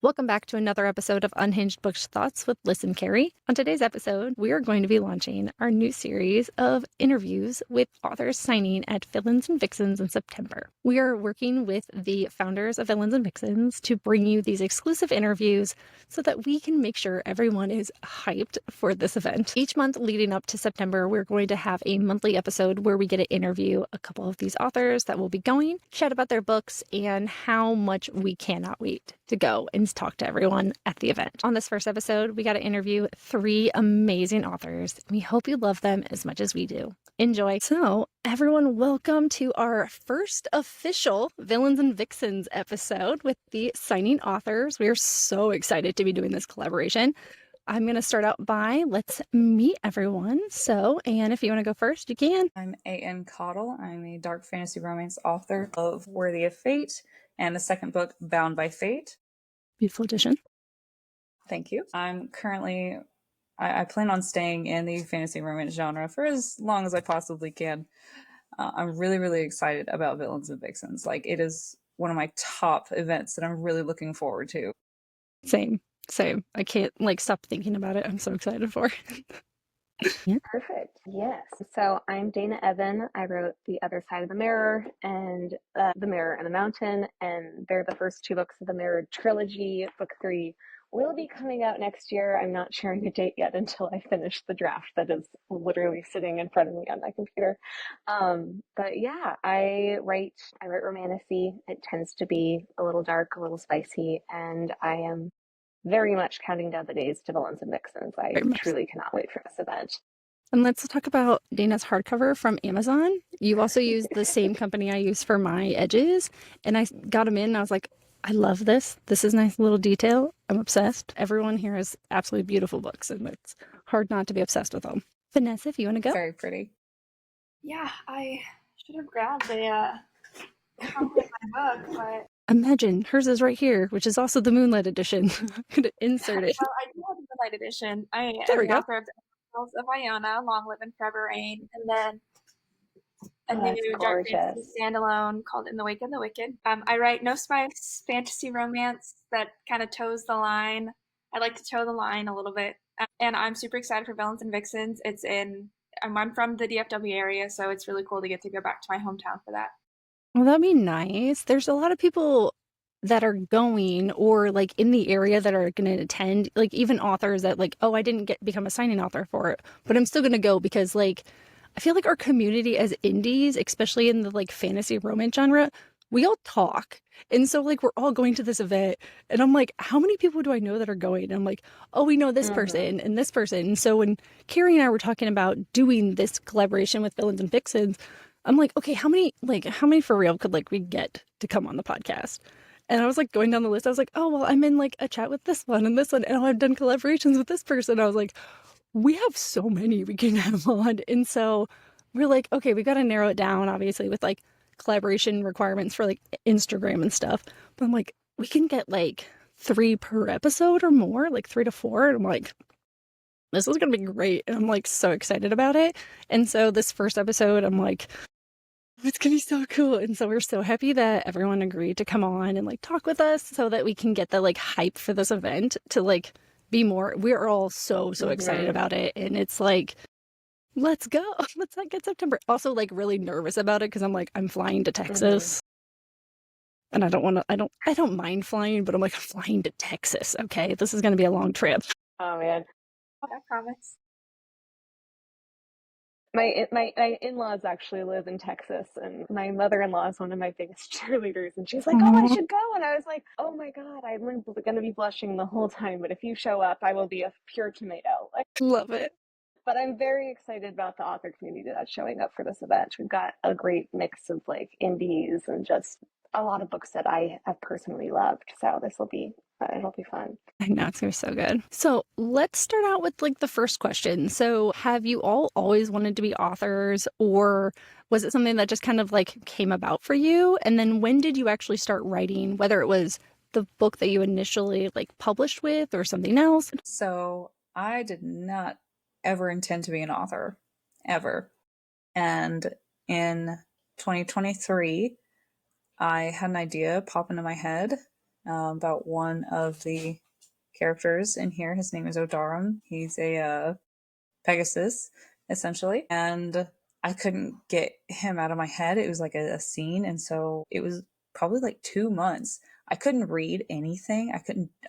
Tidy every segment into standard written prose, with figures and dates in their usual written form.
Welcome back to another episode of Unhinged Books Thoughts with Listen Karrie. On today's episode, we are going to be launching our new series of interviews with authors signing at Villains and Vixens in September. We are working with the founders of Villains and Vixens to bring you these exclusive interviews so that we can make sure everyone is hyped for this event. Each month leading up to September, we're going to have a monthly episode where we get to interview a couple of these authors that will be going, chat about their books, and how much we cannot wait to go and talk to everyone at the event. On this first episode, we got to interview 3 amazing authors. We hope you love them as much as we do. Enjoy. So, everyone, welcome to our first official Villains and Vixens episode with the signing authors. We are so excited to be doing this collaboration. I'm going to start out by let's meet everyone. So, Anne, if you want to go first, you can. I'm Caudle. I'm a dark fantasy romance author of Worthy of Fate and the second book, Bound by Fate. Beautiful addition. Thank you. I'm currently, I plan on staying in the fantasy romance genre for as long as I possibly can. I'm really, really excited about Villains and Vixens. Like, it is one of my top events that I'm really looking forward to. Same. I can't stop thinking about it. I'm so excited for it. Yeah. Perfect. Yes. So I'm Dana Evyn. I wrote The Other Side of the Mirror and The Mirror and the Mountain, and they're the first 2 books of the Mirror trilogy. Book 3 will be coming out next year. I'm not sharing a date yet until I finish the draft that is literally sitting in front of me on my computer. But yeah, I write romantasy. It tends to be a little dark, a little spicy, and I am very much counting down the days to Villains and Vixens. I truly cannot wait for this event. And let's talk about Dana's hardcover from Amazon. You also used the same company I use for my edges, and I got them in, and I was like, I love this. This is a nice little detail. I'm obsessed. Everyone here has absolutely beautiful books, and it's hard not to be obsessed with them. Vanessa, if you want to go. Very pretty. Yeah, I should have grabbed a copy of my book, but imagine hers is right here, which is also the Moonlight edition. I'm gonna insert it. Well, I do have the Moonlight edition. I am the author of The Tales of Iona, Long Live and Forever Reign, and then a new dark fantasy standalone called In the Wake of the Wicked. I write no spice fantasy romance that kind of toes the line. I like to toe the line a little bit, and I'm super excited for Villains and Vixens. I'm from the DFW area, so it's really cool to get to go back to my hometown for that. Well, that'd be nice. There's a lot of people that are going or in the area that are going to attend, even authors that I didn't become a signing author for it, but I'm still going to go because I feel like our community as indies, especially in the fantasy romance genre, we all talk. And so we're all going to this event, and I'm like, how many people do I know that are going? And I'm like, oh, we know this person and this person. And so when Karrie and I were talking about doing this collaboration with Villains and Vixens, I'm like, okay, how many for real could we get to come on the podcast? And I was going down the list. I was like, oh, well, I'm in a chat with this one and this one, and I've done collaborations with this person. I was like, we have so many we can have on. And so we're like, okay, we got to narrow it down, obviously, with collaboration requirements for Instagram and stuff. But I'm like, we can get 3 per episode or more, 3 to 4. And I'm like, this is going to be great. And I'm so excited about it. And so this first episode, I'm like, it's going to be so cool. And so we're so happy that everyone agreed to come on and talk with us so that we can get the hype for this event to be more. We're all so excited about it. And it's let's go. Let's get September. Also really nervous about it because I'm flying to Texas. And I don't mind flying, but I'm flying to Texas. Okay. This is going to be a long trip. Oh man. I promise. My in-laws actually live in Texas, and my mother-in-law is one of my biggest cheerleaders, and she's like, oh, I should go. And I was like, oh my God, I'm going to be blushing the whole time, but if you show up, I will be a pure tomato. Love it. But I'm very excited about the author community that's showing up for this event. We've got a great mix of indies and just a lot of books that I have personally loved. So it'll be fun. I know, it's going to be so good. So let's start out with the first question. So have you all always wanted to be authors, or was it something that just kind of came about for you? And then when did you actually start writing, whether it was the book that you initially published with or something else? So I did not ever intend to be an author, ever. And in 2023, I had an idea pop into my head about one of the characters in here. His name is Odarum. He's a Pegasus, essentially. And I couldn't get him out of my head. It was like a scene. And so it was probably like 2 months. I couldn't read anything. I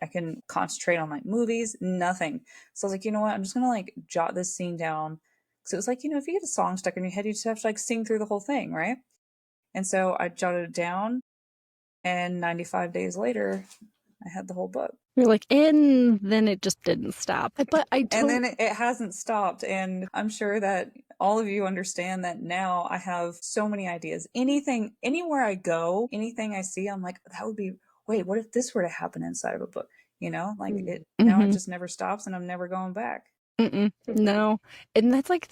couldn't concentrate on like movies, nothing. So I was like, you know what? I'm just gonna like jot this scene down. So it was like, if you get a song stuck in your head, you just have to like sing through the whole thing, right? And so I jotted it down, and 95 days later, I had the whole book. You're like, and then it just didn't stop. But and then it hasn't stopped. And I'm sure that all of you understand that now I have so many ideas. Anything, anywhere I go, anything I see, I'm like, that would be, wait, what if this were to happen inside of a book? Like it, now it just never stops, and I'm never going back. No. And that's like,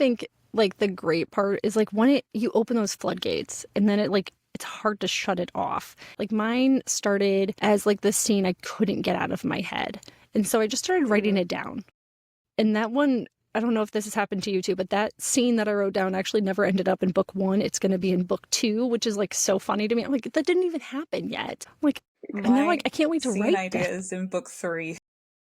like the great part is like when you open those floodgates, and then it's hard to shut it off. Like mine started as like this scene I couldn't get out of my head. And so I just started writing it down. And that one, I don't know if this has happened to you too, but that scene that I wrote down actually never ended up in book 1. It's going to be in book 2, which is like so funny to me. I'm like, that didn't even happen yet. I'm like, and now like I can't wait to write ideas in book 3.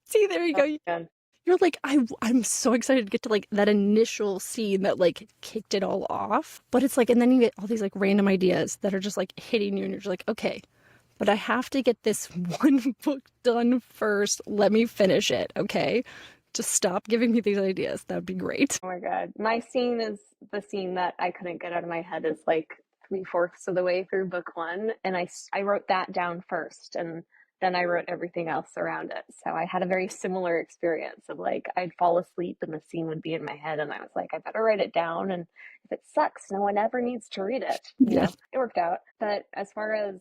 See, there you go. You're like, I'm so excited to get to like that initial scene that like kicked it all off. But it's like, and then you get all these like random ideas that are just like hitting you, and you're just like, okay, but I have to get this one book done first. Let me finish it, okay? Just stop giving me these ideas. That would be great. Oh my god. My scene is the scene that I couldn't get out of my head is like 3/4 of the way through book 1. And I wrote that down first, and then I wrote everything else around it. So I had a very similar experience of like, I'd fall asleep and the scene would be in my head, and I was like, I better write it down. And if it sucks, no one ever needs to read it. You know, it worked out. But as far as,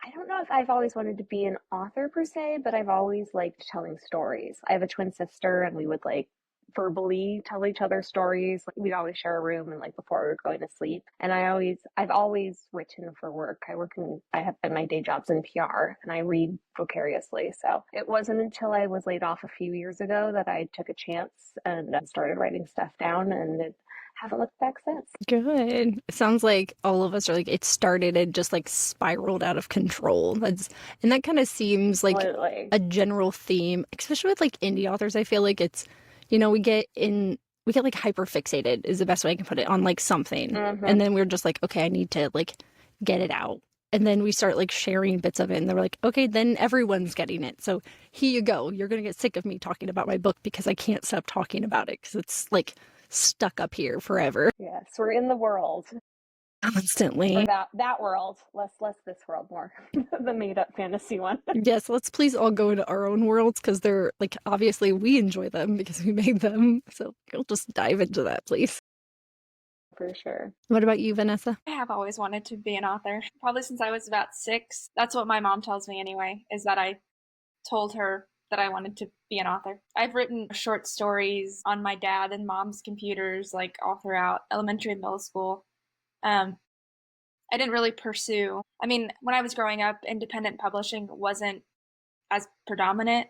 I don't know if I've always wanted to be an author per se, but I've always liked telling stories. I have a twin sister, and we would like verbally tell each other stories. Like we'd always share a room, and like before we were going to sleep. And I've always written for work. I have been, my day job's in PR, and I read vicariously. So it wasn't until I was laid off a few years ago that I took a chance and started writing stuff down, and haven't looked back since. Good. It sounds like all of us are like, it started and just like spiraled out of control. And that kind of seems like a general theme, especially with like indie authors. I feel like it's, we get like hyper fixated is the best way I can put it on like something. And then we're just like, okay, I need to like get it out. And then we start like sharing bits of it, and they're like, okay, then everyone's getting it. So here you go. You're going to get sick of me talking about my book because I can't stop talking about it because it's like stuck up here forever. Yes, we're in the world constantly. Or that world, less this world, more the made-up fantasy one. Yes, let's please all go into our own worlds, because they're like, obviously we enjoy them because we made them. So we'll just dive into that, please. For sure. What about you, Vanessa? I have always wanted to be an author, probably since I was about 6. That's what my mom tells me anyway, is that I told her that I wanted to be an author. I've written short stories on my dad and mom's computers, like all throughout elementary and middle school. I didn't really pursue. I mean, when I was growing up, independent publishing wasn't as predominant.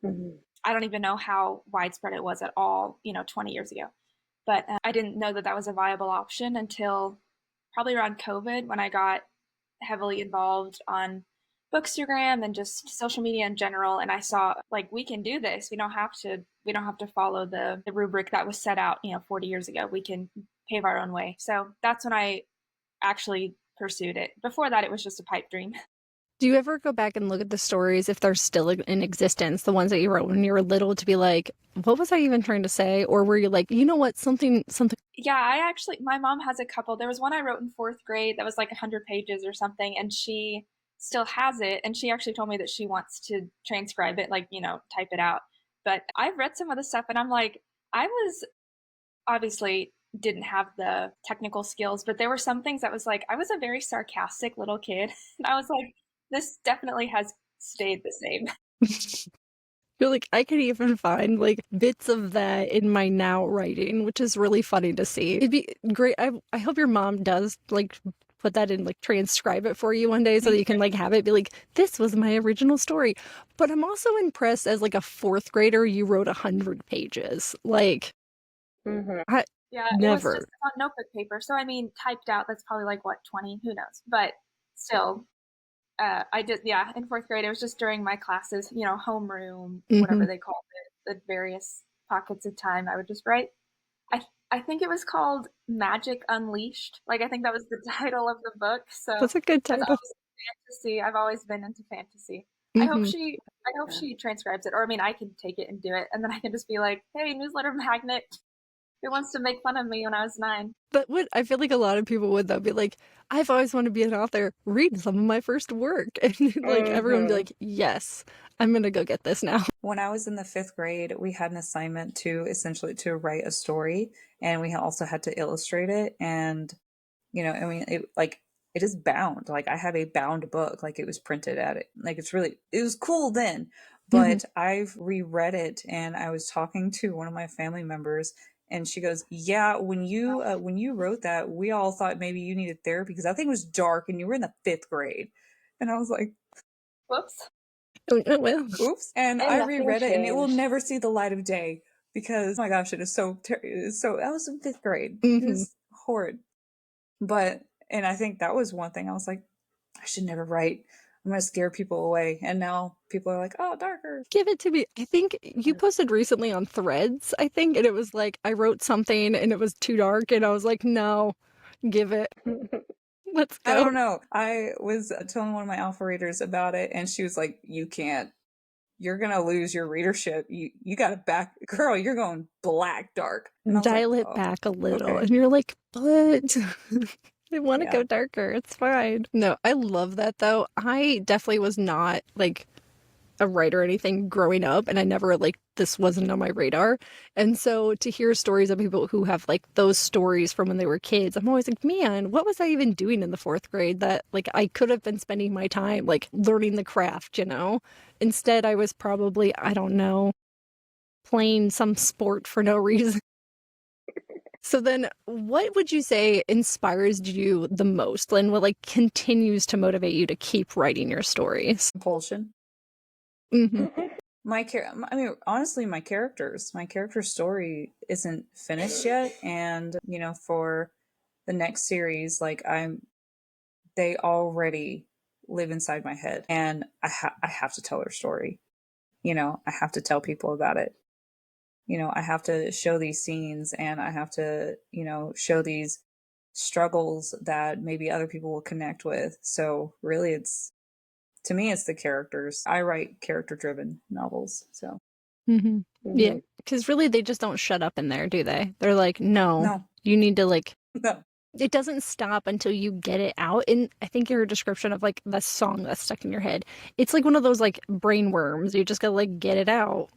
I don't even know how widespread it was at all, 20 years ago. But I didn't know that was a viable option until probably around COVID, when I got heavily involved on Bookstagram and just social media in general, and I saw like, we can do this. We don't have to follow the rubric that was set out 40 years ago. We can pave our own way. So that's when I actually pursued it. Before that, it was just a pipe dream. Do you ever go back and look at the stories, if they're still in existence, the ones that you wrote when you were little, to be like, what was I even trying to say? Or were you like, you know what, something? Yeah, my mom has a couple. There was one I wrote in 4th grade that was like 100 pages or something, and she still has it. And she actually told me that she wants to transcribe it, like, type it out. But I've read some of the stuff, and I'm like, I was obviously didn't have the technical skills, but there were some things that was like, I was a very sarcastic little kid. And I was like, this definitely has stayed the same. You're like, I could even find like bits of that in my now writing, which is really funny to see. It'd be great. I hope your mom does like put that in, like transcribe it for you one day so that you can like have it be like, this was my original story. But I'm also impressed, as like a 4th grader, you wrote 100 pages. Like, yeah, never. It was just on notebook paper. So I mean, typed out, that's probably like what, 20? Who knows? But still, I did, yeah, in fourth grade. It was just during my classes, homeroom, Mm-hmm. whatever they called it, the various pockets of time. I would just write. I think it was called Magic Unleashed. Like, I think that was the title of the book. So That's a good title. Fantasy. I've always been into fantasy. Mm-hmm. I hope she transcribes it, or I mean, I can take it and do it, and then I can just be like, "Hey, newsletter magnet, who wants to make fun of me when I was 9?" But what I feel like a lot of people would though be like, I've always wanted to be an author. Read some of my first work, and like everyone would be like, yes, I'm gonna go get this now. When I was in the 5th grade, we had an assignment to essentially to write a story, and we also had to illustrate it. And I mean, it is bound. Like, I have a bound book, like it was printed at it. Like, it was cool then. But I've reread it, and I was talking to one of my family members, and she goes, "Yeah, when you wrote that, we all thought maybe you needed therapy because that thing was dark, and you were in the 5th grade." And I was like, "Whoops." Well, oops. And I reread it, and it will never see the light of day because, oh my gosh, it is so I was in 5th grade. It was horrid. But, and I think that was one thing I was like, I should never write. I'm going to scare people away. And now people are like, oh, darker. Give it to me. I think you posted recently on Threads, I think, and it was like, I wrote something and it was too dark, and I was like, no, give it. Let's go. I don't know. I was telling one of my alpha readers about it, and she was like, you can't. You're going to lose your readership. You got to back. Girl, you're going black dark. Dial like, it back a little. Okay. And you're like, but I want to go darker. It's fine. No, I love that, though. I definitely was not, like, a writer or anything growing up, and I never, like, this wasn't on my radar. And so to hear stories of people who have, like, those stories from when they were kids, I'm always like, man, what was I even doing in the 4th grade that, like, I could have been spending my time, like, learning the craft, Instead, I was probably, I don't know, playing some sport for no reason. So then what would you say inspires you the most, and what, like, continues to motivate you to keep writing your stories? Compulsion. Honestly, my character story isn't finished yet. And, for the next series, like, they already live inside my head, and I have to tell their story. I have to tell people about it. I have to show these scenes, and I have to, show these struggles that maybe other people will connect with. So really, to me, it's the characters. I write character-driven novels, so. Yeah, because really, they just don't shut up in there, do they? They're like, no. You need to, like... No. It doesn't stop until you get it out. And I think your description of, like, the song that's stuck in your head, it's like one of those, like, brain worms. You just gotta, like, get it out.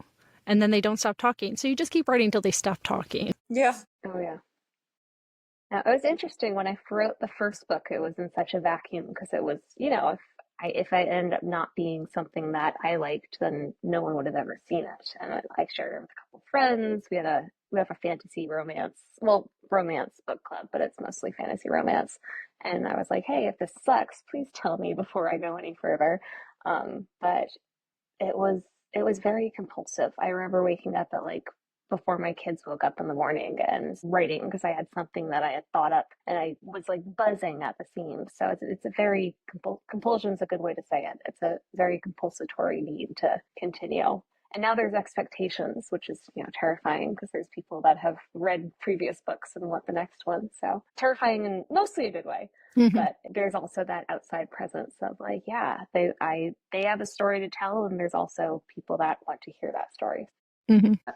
And then they don't stop talking. So you just keep writing until they stop talking. Yeah. Oh, yeah. Now, it was interesting when I wrote the first book, it was in such a vacuum because it was, if I ended up not being something that I liked, then no one would have ever seen it. And I shared it with a couple of friends. We have a fantasy romance book club, but it's mostly fantasy romance. And I was like, hey, if this sucks, please tell me before I go any further. But it was very compulsive. I remember waking up at, like, before my kids woke up in the morning and writing because I had something that I had thought up, and I was, like, buzzing at the seams. So it's a very compulsion is a good way to say it. It's a very compulsory need to continue. And now there's expectations, which is, terrifying because there's people that have read previous books and want the next one. So terrifying in mostly a good way. But there's also that outside presence of, like, yeah, they have a story to tell, and there's also people that want to hear that story.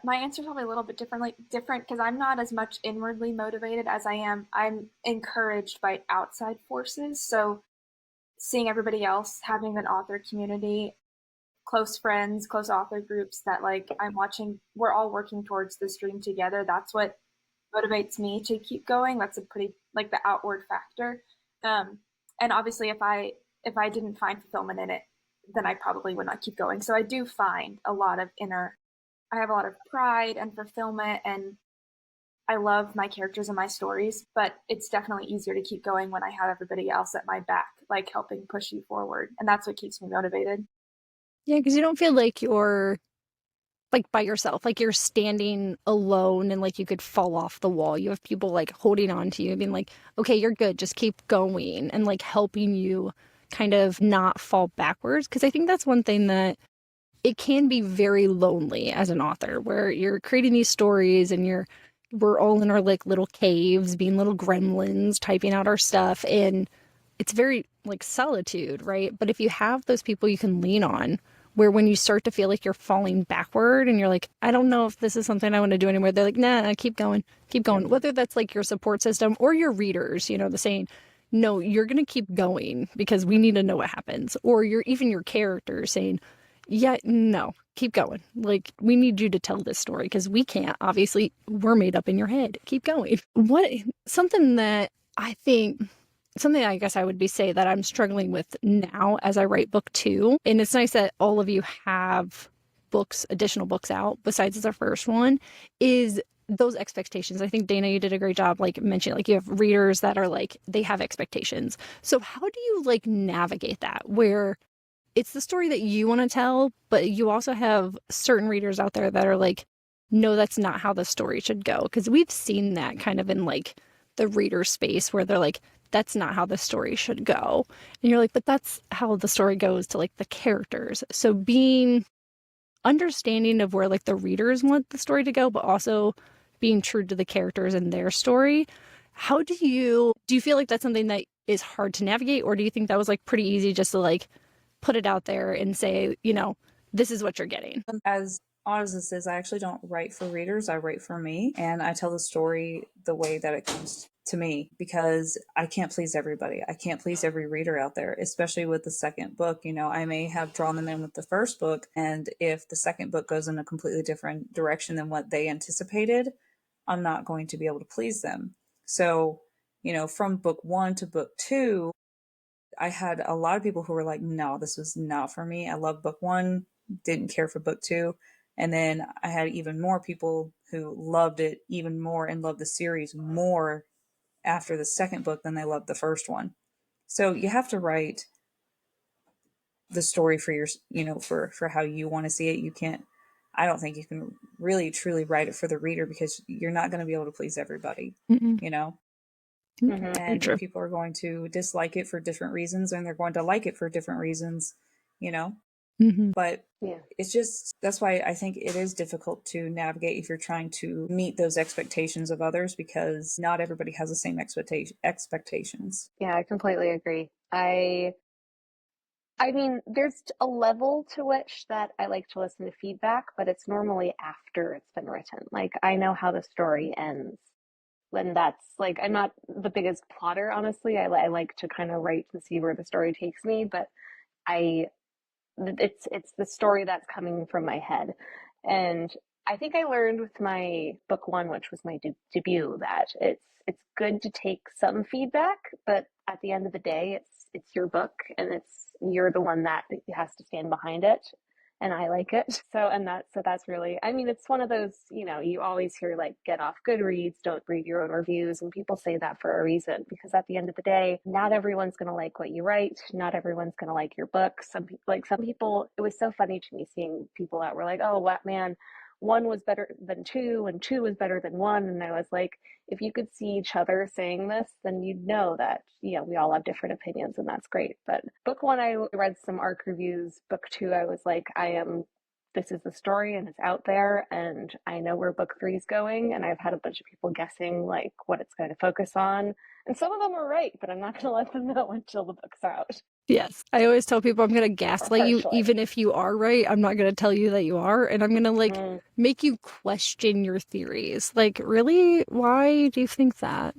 My answer is probably a little bit different because I'm not as much inwardly motivated as I'm encouraged by outside forces. So seeing everybody else having an author community, close friends, close author groups that, like, I'm watching, we're all working towards this dream together. That's what motivates me to keep going. That's a pretty, like, the outward factor. And obviously if I didn't find fulfillment in it, then I probably would not keep going. So I do find I have a lot of pride and fulfillment, and I love my characters and my stories, but it's definitely easier to keep going when I have everybody else at my back, like, helping push you forward. And that's what keeps me motivated. Yeah, because you don't feel like you're, like, by yourself, like you're standing alone and, like, you could fall off the wall. You have people, like, holding on to you, being like, okay, you're good, just keep going, and, like, helping you kind of not fall backwards. Because I think that's one thing that it can be very lonely as an author, where you're creating these stories and we're all in our like little caves, being little gremlins, typing out our stuff, and it's very like solitude, right? But if you have those people you can lean on, where when you start to feel like you're falling backward and you're like, I don't know if this is something I want to do anymore, they're like, nah, keep going, keep going. Whether that's like your support system or your readers, you know, the saying, no, you're going to keep going because we need to know what happens. Or even your character saying, yeah, no, keep going. Like, we need you to tell this story because we can't. Obviously, we're made up in your head. Keep going. Something I guess I would say that I'm struggling with now as I write book 2, and it's nice that all of you have additional books out besides the first one, is those expectations. I think, Dana, you did a great job like mentioning, like, you have readers that are like, they have expectations. So how do you like navigate that, where it's the story that you want to tell, but you also have certain readers out there that are like, no, that's not how the story should go? Because we've seen that kind of in like the reader space where they're like, that's not how the story should go. And you're like, but that's how the story goes to like the characters. So being understanding of where like the readers want the story to go, but also being true to the characters and their story. How do you feel like that's something that is hard to navigate? Or do you think that was like pretty easy just to like put it out there and say, you know, this is what you're getting? As odd as this is, I actually don't write for readers. I write for me, and I tell the story the way that it comes to me, because I can't please everybody. I can't please every reader out there, especially with the second book. You know, I may have drawn them in with the first book, and if the second book goes in a completely different direction than what they anticipated, I'm not going to be able to please them. So, you know, from book 1 to book 2, I had a lot of people who were like, no, this was not for me. I love book 1, didn't care for book 2. And then I had even more people who loved it even more and loved the series more after the second book than they loved the first one. So you have to write the story for your, you know, for how you want to see it. I don't think you can really truly write it for the reader, because you're not going to be able to please everybody, you know? Mm-hmm. And people are going to dislike it for different reasons, and they're going to like it for different reasons, you know? But it's just, that's why I think it is difficult to navigate if you're trying to meet those expectations of others, because not everybody has the same expectations. Yeah, I completely agree. I mean, there's a level to which that I like to listen to feedback, but it's normally after it's been written. Like, I know how the story ends. When that's like, I'm not the biggest plotter, honestly. I like to kind of write and see where the story takes me, but I it's the story that's coming from my head. And I think I learned with my book 1, which was my debut, that it's good to take some feedback, but at the end of the day, it's your book, and you're the one that has to stand behind it. And I like it. So that's really, I mean, it's one of those, you know, you always hear like, get off Goodreads, don't read your own reviews. And people say that for a reason, because at the end of the day, not everyone's going to like what you write. Not everyone's going to like your book. Some people, it was so funny to me seeing people that were like, oh, what, man, 1 was better than 2 and 2 was better than 1. And I was like, if you could see each other saying this, then you'd know that, you know, we all have different opinions, and that's great. But book 1, I read some ARC reviews. Book 2, I was like, this is the story and it's out there, and I know where book 3 is going. And I've had a bunch of people guessing like what it's going to focus on. And some of them are right, but I'm not going to let them know until the book's out. Yes. I always tell people I'm going to gaslight you. Even if you are right, I'm not going to tell you that you are. And I'm going to like make you question your theories. Like, really? Why do you think that?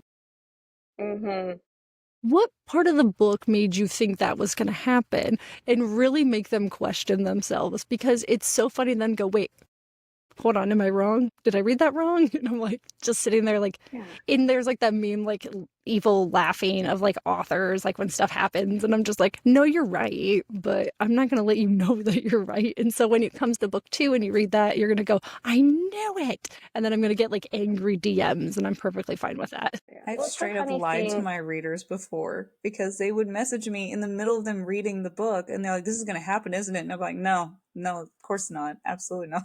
What part of the book made you think that was going to happen, and really make them question themselves? Because it's so funny then go, wait, hold on, am I wrong? Did I read that wrong? And I'm like, just sitting there like, and there's like that meme, like evil laughing of like authors, like when stuff happens, and I'm just like, no, you're right, but I'm not going to let you know that you're right. And so when it comes to book 2 and you read that, you're going to go, I knew it. And then I'm going to get like angry DMs, and I'm perfectly fine with that. I've straight up lied to my readers before, because they would message me in the middle of them reading the book, and they're like, this is going to happen, isn't it? And I'm like, no, of course not. Absolutely not.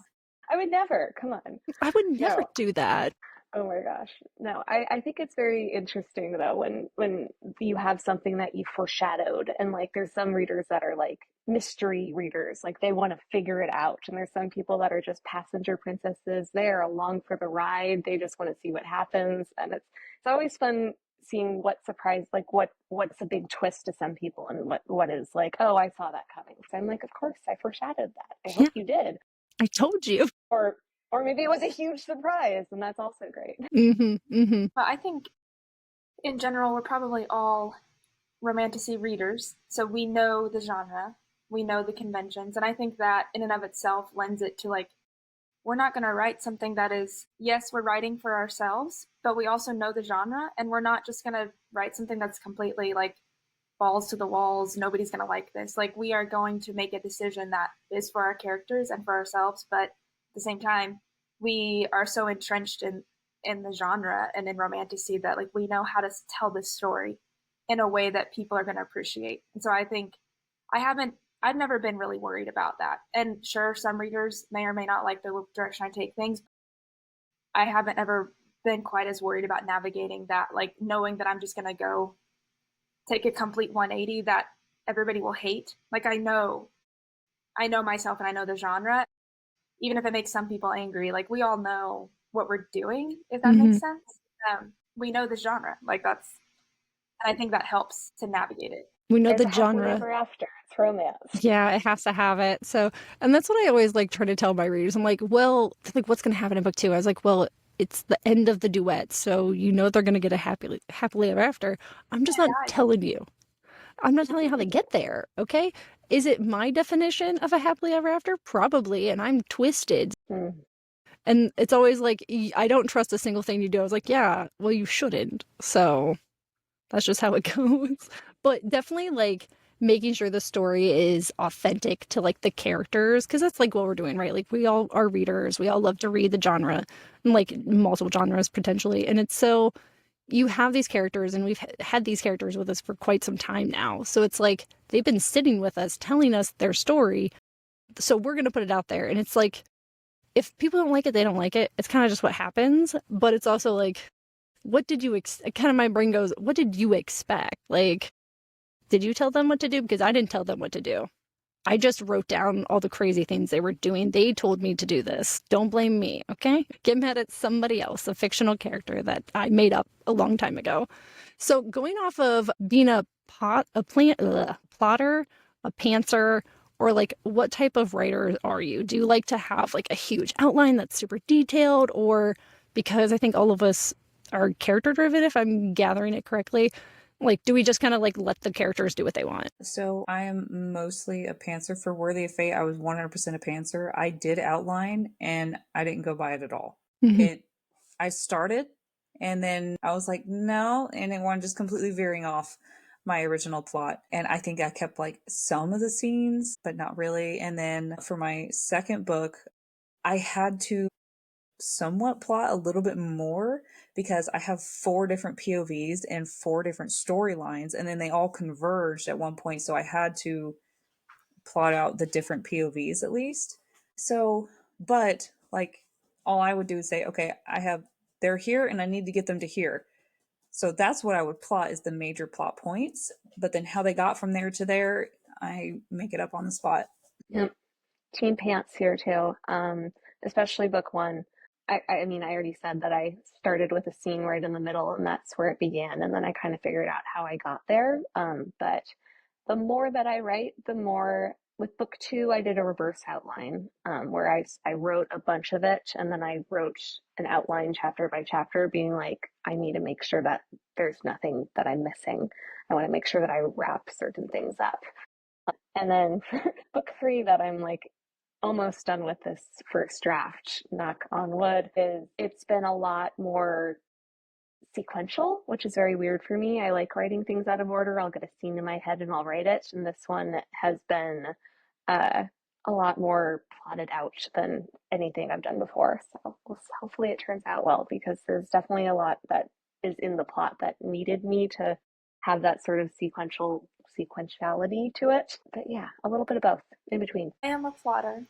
I would never. Come on. I would never do that. Oh my gosh. No, I think it's very interesting though when you have something that you foreshadowed and like there's some readers that are like mystery readers, like they want to figure it out. And there's some people that are just passenger princesses. They're along for the ride. They just want to see what happens. And it's always fun seeing what surprise like what's a big twist to some people and what is like, oh, I saw that coming. So I'm like, of course I foreshadowed that. I Yeah, hope you did. I told you. Or maybe it was a huge surprise, and that's also great. But I think in general, we're probably all romantasy readers, so we know the genre, we know the conventions, and I think that in and of itself lends it to like we're not going to write something that is, yes, we're writing for ourselves, but we also know the genre, and we're not just going to write something that's completely like balls to the walls, nobody's going to like this. Like we are going to make a decision that is for our characters and for ourselves, but at the same time, we are so entrenched in the genre and in romantasy that like we know how to tell this story in a way that people are going to appreciate. And so I think I've never been really worried about that. And sure, some readers may or may not like the direction I take things. I haven't ever been quite as worried about navigating that, like knowing that I'm just going to go take a complete 180 that everybody will hate. Like I know myself and I know the genre, even if it makes some people angry. Like we all know what we're doing, if that makes sense. We know the genre, like that's, and I think that helps to navigate it. We know There's the genre. Ever after. It's romance. Yeah, it has to have it. So, and that's what I always like try to tell my readers. I'm like, well, like what's going to happen in book 2? I was like, well, it's the end of the duet, so you know they're going to get a happily ever after. I'm just not telling you. I'm not telling you how they get there, okay? Is it my definition of a happily ever after? Probably, and I'm twisted. And it's always like, I don't trust a single thing you do. I was like, yeah, well, you shouldn't. So that's just how it goes. But definitely like making sure the story is authentic to like the characters, because that's like what we're doing, right? Like we all are readers. We all love to read the genre, and like multiple genres potentially. And it's so you have these characters, and we've had these characters with us for quite some time now. So it's like they've been sitting with us, telling us their story. So we're going to put it out there. And it's like, if people don't like it, they don't like it. It's kind of just what happens. But it's also like, what did you kind of my brain goes, what did you expect? Like, did you tell them what to do? Because I didn't tell them what to do. I just wrote down all the crazy things they were doing. They told me to do this. Don't blame me, okay? Get mad at somebody else, a fictional character that I made up a long time ago. So going off of being a plotter, a pantser, or like what type of writer are you? Do you like to have like a huge outline that's super detailed, or because I think all of us are character driven, if I'm gathering it correctly, like do we just kind of like let the characters do what they want? So I am mostly a pantser. For Worthy of Fate, I was 100% a pantser. I did outline and I didn't go by it at all. I started and then I was like, no, and it wanted just completely veering off my original plot. And I think I kept like some of the scenes, but not really. And then for my second book, I had to somewhat plot a little bit more because I have 4 different POVs and 4 different storylines, and then they all converged at one point. So I had to plot out the different POVs at least. So, but like all I would do is say, okay, they're here and I need to get them to here. So that's what I would plot is the major plot points. But then how they got from there to there, I make it up on the spot. Yep. Team pants here too. Especially book 1. I mean, I already said that I started with a scene right in the middle, and that's where it began. And then I kind of figured out how I got there. But the more that I write, the more with book 2, I did a reverse outline where I wrote a bunch of it, and then I wrote an outline chapter by chapter, being like, I need to make sure that there's nothing that I'm missing. I want to make sure that I wrap certain things up. And then for book 3 that I'm like almost done with this first draft, knock on wood, is it's been a lot more sequential, which is very weird for me. I like writing things out of order. I'll get a scene in my head and I'll write it. And this one has been a lot more plotted out than anything I've done before. So hopefully it turns out well, because there's definitely a lot that is in the plot that needed me to have that sort of sequentiality to it. But yeah, a little bit of both in between. I am a plotter.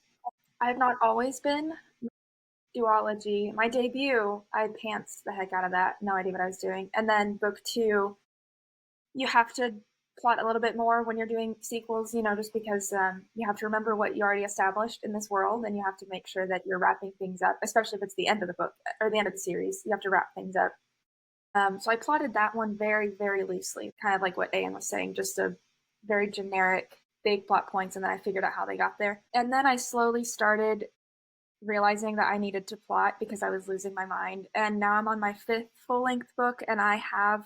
I have not always been. duology. My debut, I pants the heck out of that. No idea what I was doing. And then book 2, you have to plot a little bit more when you're doing sequels, just because you have to remember what you already established in this world, and you have to make sure that you're wrapping things up, especially if it's the end of the book or the end of the series. You have to wrap things up. So I plotted that one very, very loosely, kind of like what Ian was saying, just a very generic, big plot points, and then I figured out how they got there. And then I slowly started realizing that I needed to plot because I was losing my mind. And now I'm on my 5th full-length book, and I have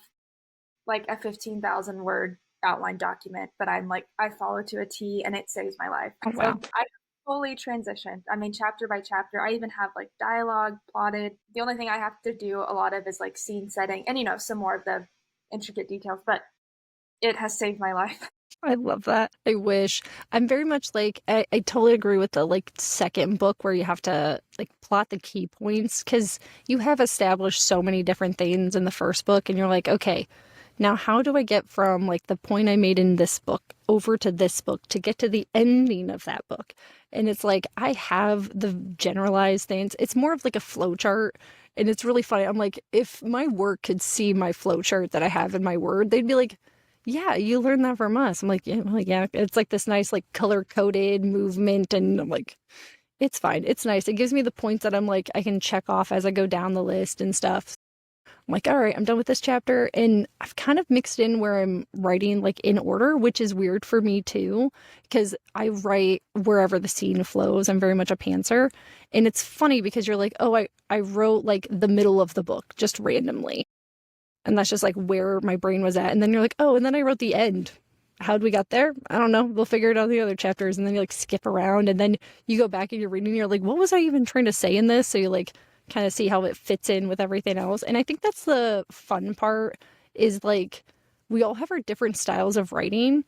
like a 15,000 word outline document that I'm like, I follow to a T, and it saves my life. Oh, wow. So I fully transitioned. I mean, chapter by chapter. I even have like dialogue plotted. The only thing I have to do a lot of is like scene setting and, some more of the intricate details, but it has saved my life. I love that. I wish. I'm very much like, I totally agree with the like second book where you have to like plot the key points, because you have established so many different things in the first book, and you're like, okay, now how do I get from like the point I made in this book over to this book to get to the ending of that book? And it's like, I have the generalized things. It's more of like a flow chart. And it's really funny. I'm like, if my work could see my flow chart that I have in my Word, they'd be like, yeah, you learned that from us. I'm like, yeah, it's like this nice, like color coded movement. And I'm like, it's fine. It's nice. It gives me the points that I'm like, I can check off as I go down the list and stuff. I'm like, all right, I'm done with this chapter. And I've kind of mixed in where I'm writing like in order, which is weird for me too, because I write wherever the scene flows. I'm very much a pantser. And it's funny because you're like, oh, I wrote like the middle of the book just randomly. And that's just like where my brain was at. And then you're like, oh, and then I wrote the end. How'd we got there? I don't know. We'll figure it out in the other chapters. And then you like skip around, and then you go back and you're reading and you're like, what was I even trying to say in this? So you like kind of see how it fits in with everything else. And I think that's the fun part, is like we all have our different styles of writing,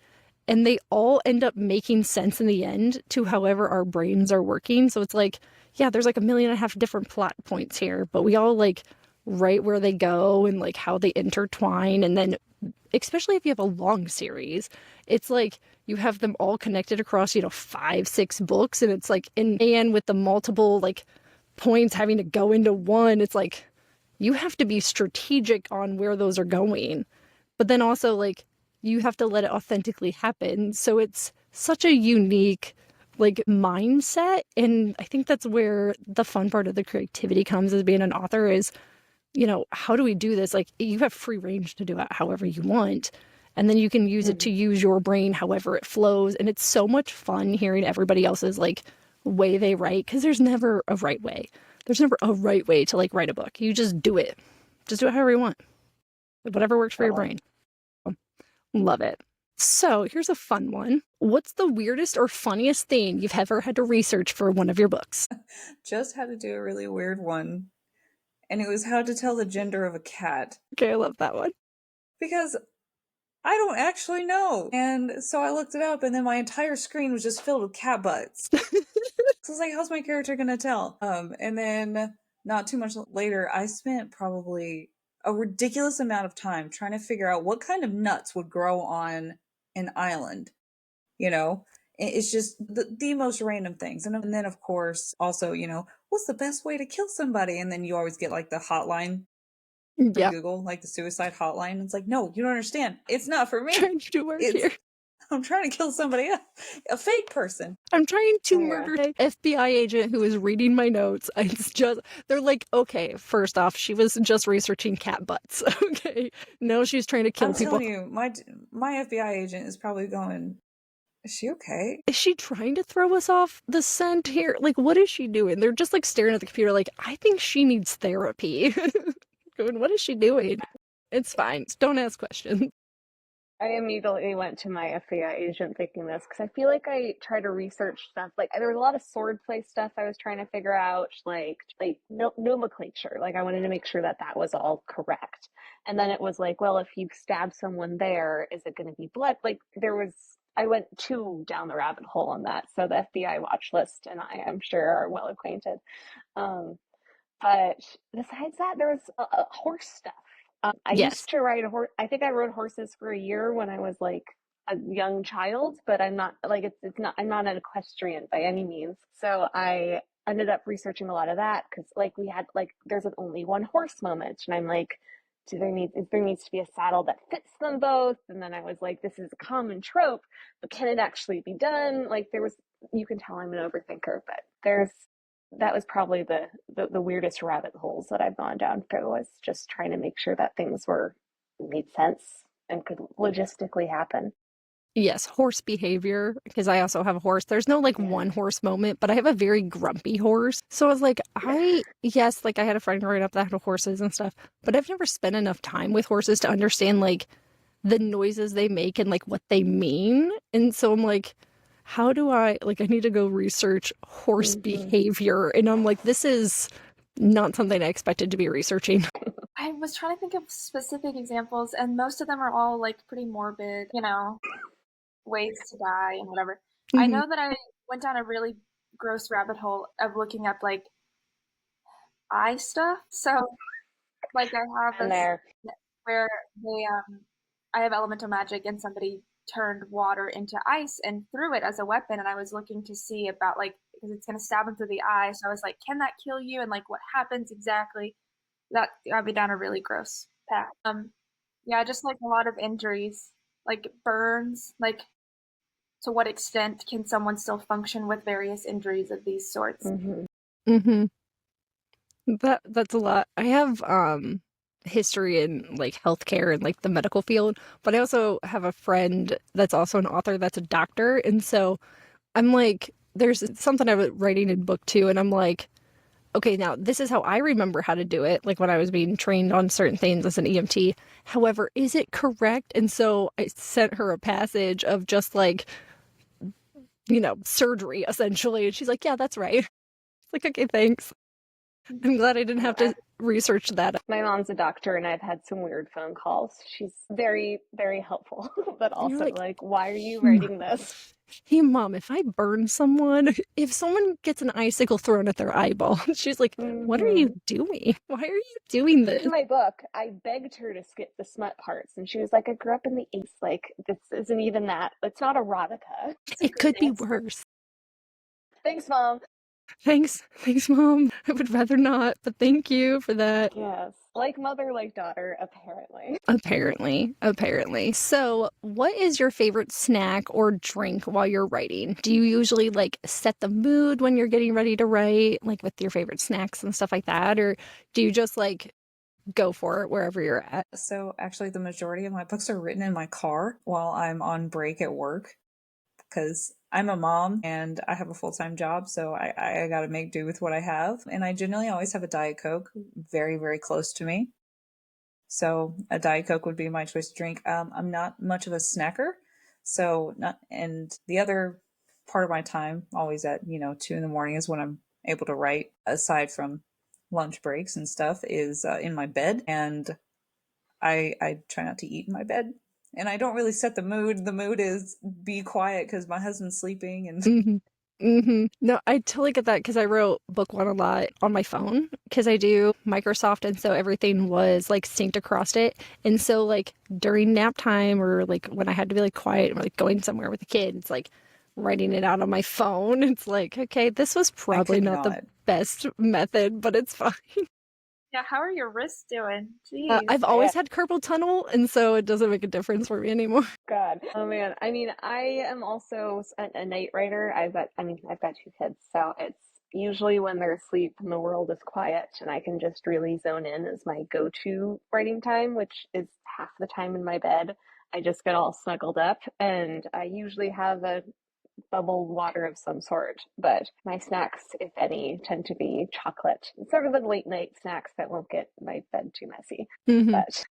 and they all end up making sense in the end to however our brains are working. So it's like, yeah, there's like 1.5 million different plot points here, but we all like write where they go and like how they intertwine. And then especially if you have a long series, it's like you have them all connected across 5-6 books, and it's like and with the multiple like points having to go into one, it's like you have to be strategic on where those are going, but then also like you have to let it authentically happen. So it's such a unique like mindset, and I think that's where the fun part of the creativity comes as being an author is, how do we do this? Like, you have free range to do it however you want. And then you can use it to use your brain however it flows. And it's so much fun hearing everybody else's, like, way they write. Because there's never a right way. There's never a right way to, like, write a book. You just do it. Just do it however you want. Whatever works for your brain. Love it. So, here's a fun one. What's the weirdest or funniest thing you've ever had to research for one of your books? Just had to do a really weird one. And it was how to tell the gender of a cat. Okay, I love that one. Because I don't actually know. And so I looked it up, and then my entire screen was just filled with cat butts. So I was like, how's my character gonna tell? And then not too much later, I spent probably a ridiculous amount of time trying to figure out what kind of nuts would grow on an island. It's just the most random things. And then, of course, also, what's the best way to kill somebody? And then you always get like the hotline for Google, like the suicide hotline. It's like, no, you don't understand. It's not for me. I'm trying to work here. I'm trying to kill somebody else, a fake person. I'm trying to murder an FBI agent who is reading my notes. They're like, okay, first off, she was just researching cat butts. Okay. No, she's trying to kill people. I'm telling you, my FBI agent is probably going, is she okay? Is she trying to throw us off the scent here? Like, what is she doing? They're just like staring at the computer like, I think she needs therapy. Going, what is she doing? It's fine. Don't ask questions. I immediately went to my FBI agent thinking this, because I feel like I try to research stuff. Like, there was a lot of swordplay stuff I was trying to figure out, like nomenclature. Like, I wanted to make sure that was all correct. And then it was like, well, if you stab someone there, is it going to be blood? Like, I went too down the rabbit hole on that. So the FBI watch list and I am sure are well acquainted. But besides that, there was horse stuff. I used to ride a horse. I think I rode horses for a year when I was like a young child, but I'm not like I'm not an equestrian by any means. So I ended up researching a lot of that because like we had like there's an only one horse moment, and I'm like, there needs to be a saddle that fits them both? And then I was like, this is a common trope, but can it actually be done? Like you can tell I'm an overthinker, but that was probably the weirdest rabbit holes that I've gone down through, was just trying to make sure that things made sense and could logistically happen. Yes, horse behavior, because I also have a horse. There's no like one horse moment, but I have a very grumpy horse. So I was like, yes, like I had a friend growing up that had horses and stuff, but I've never spent enough time with horses to understand like the noises they make and like what they mean. And so I'm like, how do I need to go research horse behavior. And I'm like, this is not something I expected to be researching. I was trying to think of specific examples, and most of them are all like pretty morbid, ways to die and whatever. I know that I went down a really gross rabbit hole of looking up like eye stuff. So like I have a where I have elemental magic, and somebody turned water into ice and threw it as a weapon, and I was looking to see about like, because it's going to stab him through the eye, so I was like, can that kill you, and like what happens exactly? That got me down a really gross path. Yeah, just like a lot of injuries, like burns, like to what extent can someone still function with various injuries of these sorts? That's a lot. I have history in like healthcare and like the medical field, but I also have a friend that's also an author that's a doctor, and so I'm like, there's something I was writing in book 2, and I'm like, okay, now this is how I remember how to do it, like when I was being trained on certain things as an EMT. However, is it correct? And so I sent her a passage of just like, surgery essentially, and she's like, yeah, that's right. It's like, okay, thanks. I'm glad I didn't have to research that. My mom's a doctor, and I've had some weird phone calls. She's very, very helpful, but also like, why are you writing this? Hey, Mom, if I burn someone, if someone gets an icicle thrown at their eyeball, she's like, what are you doing? Why are you doing this? In my book, I begged her to skip the smut parts, and she was like, I grew up in the 80s. Like, this isn't even that. It's not erotica. It could be worse. Thanks, Mom. Thanks, Mom. I would rather not, but thank you for that. Yes. Like mother, like daughter, apparently. Apparently. So, what is your favorite snack or drink while you're writing? Do you usually like set the mood when you're getting ready to write, like with your favorite snacks and stuff like that? Or do you just like go for it wherever you're at? So, actually, the majority of my books are written in my car while I'm on break at work, because I'm a mom and I have a full-time job, so I got to make do with what I have. And I generally always have a Diet Coke very, very close to me. So a Diet Coke would be my choice to drink. I'm not much of a snacker, and the other part of my time, always at 2 a.m, is when I'm able to write. Aside from lunch breaks and stuff, is in my bed, and I try not to eat in my bed. And I don't really set the mood. The mood is be quiet because my husband's sleeping. And No, I totally get that, because I wrote book 1 a lot on my phone because I do Microsoft, and so everything was like synced across it. And so like during nap time, or like when I had to be like quiet or like going somewhere with a kid, it's like writing it out on my phone. It's like, okay, this was probably not the best method, but it's fine. Yeah, how are your wrists doing? Jeez. I've always had carpal tunnel, and so it doesn't make a difference for me anymore. God. Oh man. I mean, I am also a night writer. I've got 2 kids, so it's usually when they're asleep and the world is quiet and I can just really zone in as my go-to writing time, which is half the time in my bed. I just get all snuggled up, and I usually have a bubbled water of some sort, but my snacks, if any, tend to be chocolate. Sort of the late night snacks that won't get my bed too messy. But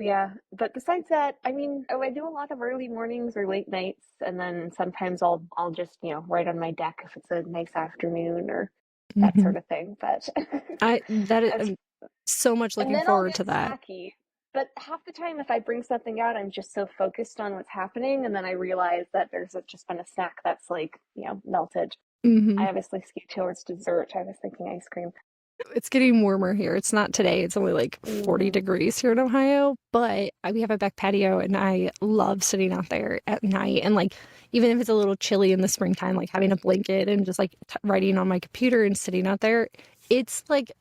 yeah, but besides that, I mean, I do a lot of early mornings or late nights, and then sometimes I'll just write on my deck if it's a nice afternoon or that sort of thing. But I'm so much looking forward to that. Snacky. But half the time, if I bring something out, I'm just so focused on what's happening, and then I realize that there's just been a snack that's like melted. I obviously skew towards dessert. I was thinking ice cream. It's getting warmer here. It's not today. It's only like 40 degrees here in Ohio, but we have a back patio and I love sitting out there at night. And like, even if it's a little chilly in the springtime, like having a blanket and just like writing on my computer and sitting out there, it's like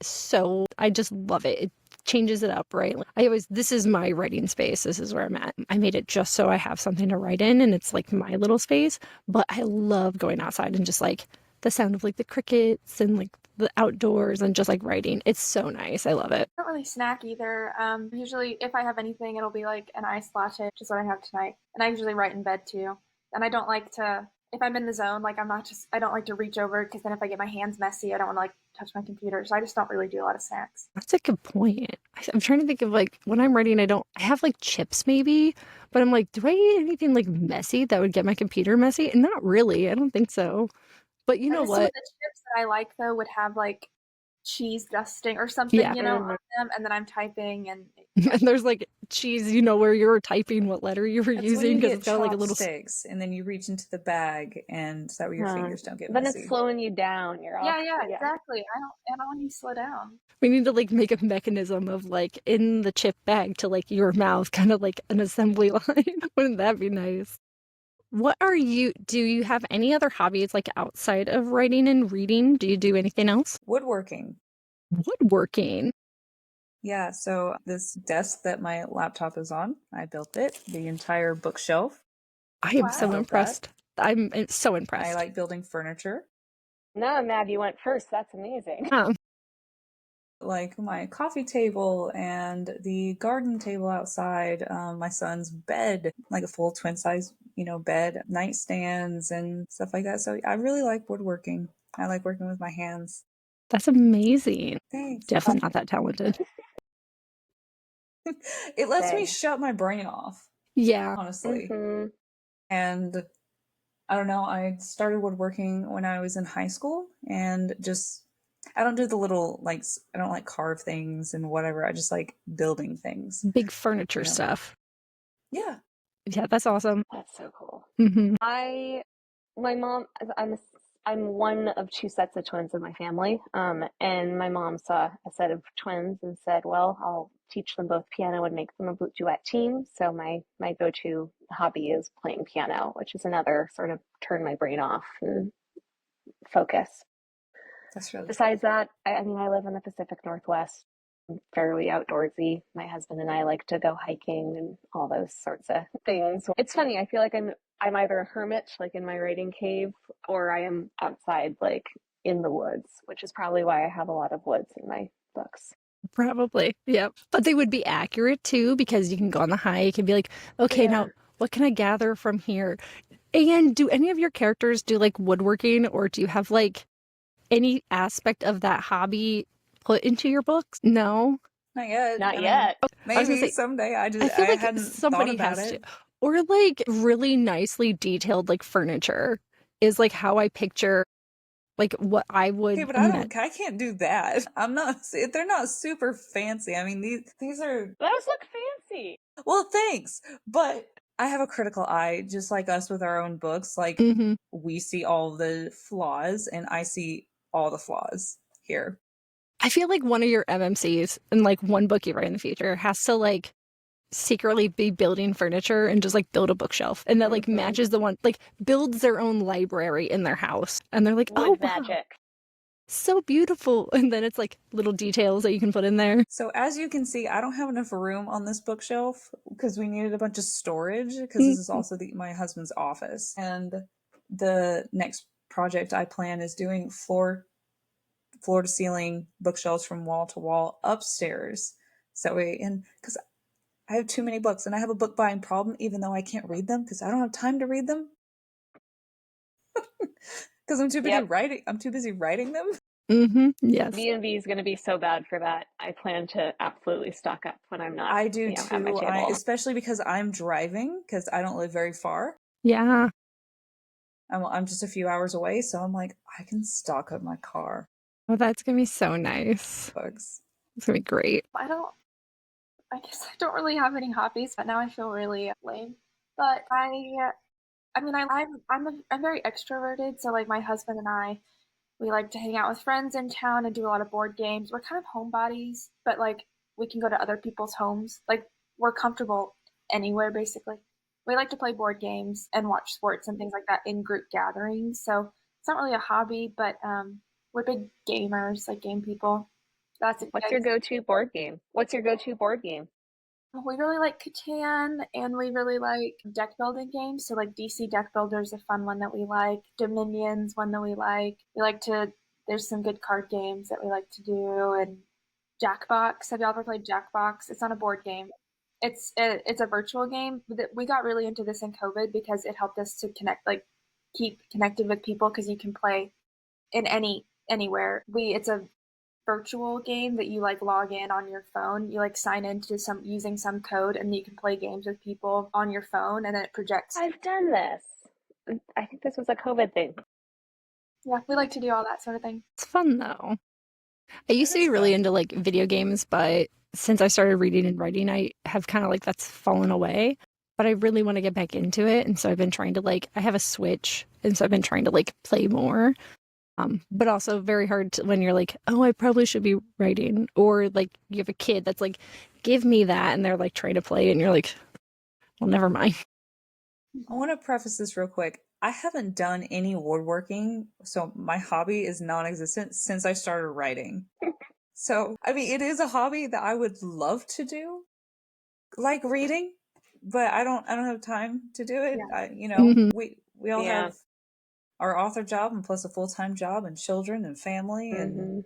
I just love it. It changes it up, right? Like, this is my writing space. This is where I'm at. I made it just so I have something to write in and it's like my little space, but I love going outside and just like the sound of like the crickets and like the outdoors and just like writing. It's so nice. I love it. I don't really snack either. Usually if I have anything, it'll be like an iced latte, which is what I have tonight. And I usually write in bed too. And I don't like to, if I'm in the zone, like I don't like to reach over because then if I get my hands messy, I don't want to like touch my computer. So I just don't really do a lot of snacks. That's a good point. I'm trying to think of like when I'm writing, I have like chips maybe, but I'm like, do I eat anything like messy that would get my computer messy? And not really. I don't think so. But you know Some of what? the chips that I like though would have like cheese dusting or something, Yeah. on them, and then I'm typing and And there's like cheese, where you were typing, what letter you were That's using, when you because get it's got like a little chopsticks, and then you reach into the bag, and so that way your fingers don't get Then messy. it's slowing you down. You're all yeah, exactly. I don't want you to slow down. We need to like make a mechanism of like in the chip bag to like your mouth, kind of like an assembly line. Wouldn't that be nice? Do you have any other hobbies like outside of writing and reading? Do you do anything else? Woodworking. Woodworking. Yeah, so this desk that my laptop is on, I built it. The entire bookshelf. I am so built impressed. I'm so I impressed. like building furniture. No, I'm mad you went first. That's amazing. Like my coffee table and the garden table outside, my son's bed, like a full twin size, bed, nightstands and stuff like that. So I really like woodworking. I like working with my hands. That's amazing. Thanks. Definitely not that talented. It lets me shut my brain off. Yeah. Honestly. And I don't know, I started woodworking when I was in high school and just, I don't do the little, like, I don't like carve things and whatever. I just like building things. Big furniture stuff. Yeah. Yeah, that's awesome. That's so cool. Mm-hmm. My mom, I'm one of two sets of twins in my family. And my mom saw a set of twins and said, well, I'll teach them both piano and make them a duet team. So my go-to hobby is playing piano, which is another sort of turn my brain off and focus. That's really Besides that, I live in the Pacific Northwest. I'm fairly outdoorsy. My husband and I like to go hiking and all those sorts of things. It's funny. I feel like I'm either a hermit, like in my writing cave, or I am outside, like in the woods, which is probably why I have a lot of woods in my books. Probably. Yep. But they would be accurate too, because you can go on the hike and be like, okay, now what can I gather from here? And do any of your characters do like woodworking, or do you have like any aspect of that hobby put into your books? No? Not yet. Not yet. Maybe someday. I feel like hadn't somebody thought about has it. to. Or like really nicely detailed like furniture is like how I picture like what I would. Okay, but I can't do that. I'm not. They're not super fancy. I mean, these are. Those look fancy. Well, thanks, but I have a critical eye, just like us with our own books. Like we see all the flaws, and I see all the flaws here. I feel like one of your MMCs and like one book you write in the future has to like secretly be building furniture and just like build a bookshelf, and that like matches the one, like builds their own library in their house, and they're like, oh, magic. Wow, so beautiful. And then it's like little details that you can put in there. So as you can see, I don't have enough room on this bookshelf because we needed a bunch of storage, because this is also my husband's office. And the next project I plan is doing floor to ceiling bookshelves from wall to wall upstairs. So because I have too many books and I have a book buying problem, even though I can't read them because I don't have time to read them. Because I'm too busy writing. I'm too busy writing them. Yes. B&B is going to be so bad for that. I plan to absolutely stock up when I'm not. I do too. At my table. Especially because I'm driving, because I don't live very far. Yeah. I'm just a few hours away, so I'm like, I can stock up my car. Oh, that's gonna be so nice. Bugs. It's gonna be great. I guess I don't really have any hobbies, but now I feel really lame. But I'm very extroverted, so like my husband and I, We like to hang out with friends in town and do a lot of board games. We're kind of homebodies, but like we can go to other people's homes. Like we're comfortable anywhere basically. We like to play board games and watch sports and things like that in group gatherings. So it's not really a hobby, but we're big gamers, like game people. That's it. What's your go-to board game? What's your go-to board game? We really like Catan, and we really like deck building games. So like DC Deck Builder is a fun one that we like. Dominion's one that we like. We like to. There's some good card games that we like to do, and Jackbox. Have y'all ever played Jackbox? It's not a board game. It's a virtual game. We got really into this in COVID because it helped us to connect, like keep connected with people because you can play in anywhere. It's a virtual game that you like log in on your phone. You like sign into some using some code and you can play games with people on your phone and then it projects. I've done this. I think this was a COVID thing. Yeah, we like to do all that sort of thing. It's fun though. I used to be really into like video games, but since I started reading and writing, I have kind of like that's fallen away. But I really want to get back into it. And so I've been trying to like, I have a Switch. And so I've been trying to like play more. But also very hard to, when you're like, oh, I probably should be writing. Or like you have a kid that's like, give me that. And they're like trying to play. And you're like, well, never mind. I want to preface this real quick. I haven't done any woodworking. So my hobby is non-existent since I started writing. So, I mean, it is a hobby that I would love to do, like reading, but I don't have time to do it. Yeah. We all have our author job and plus a full-time job and children and family and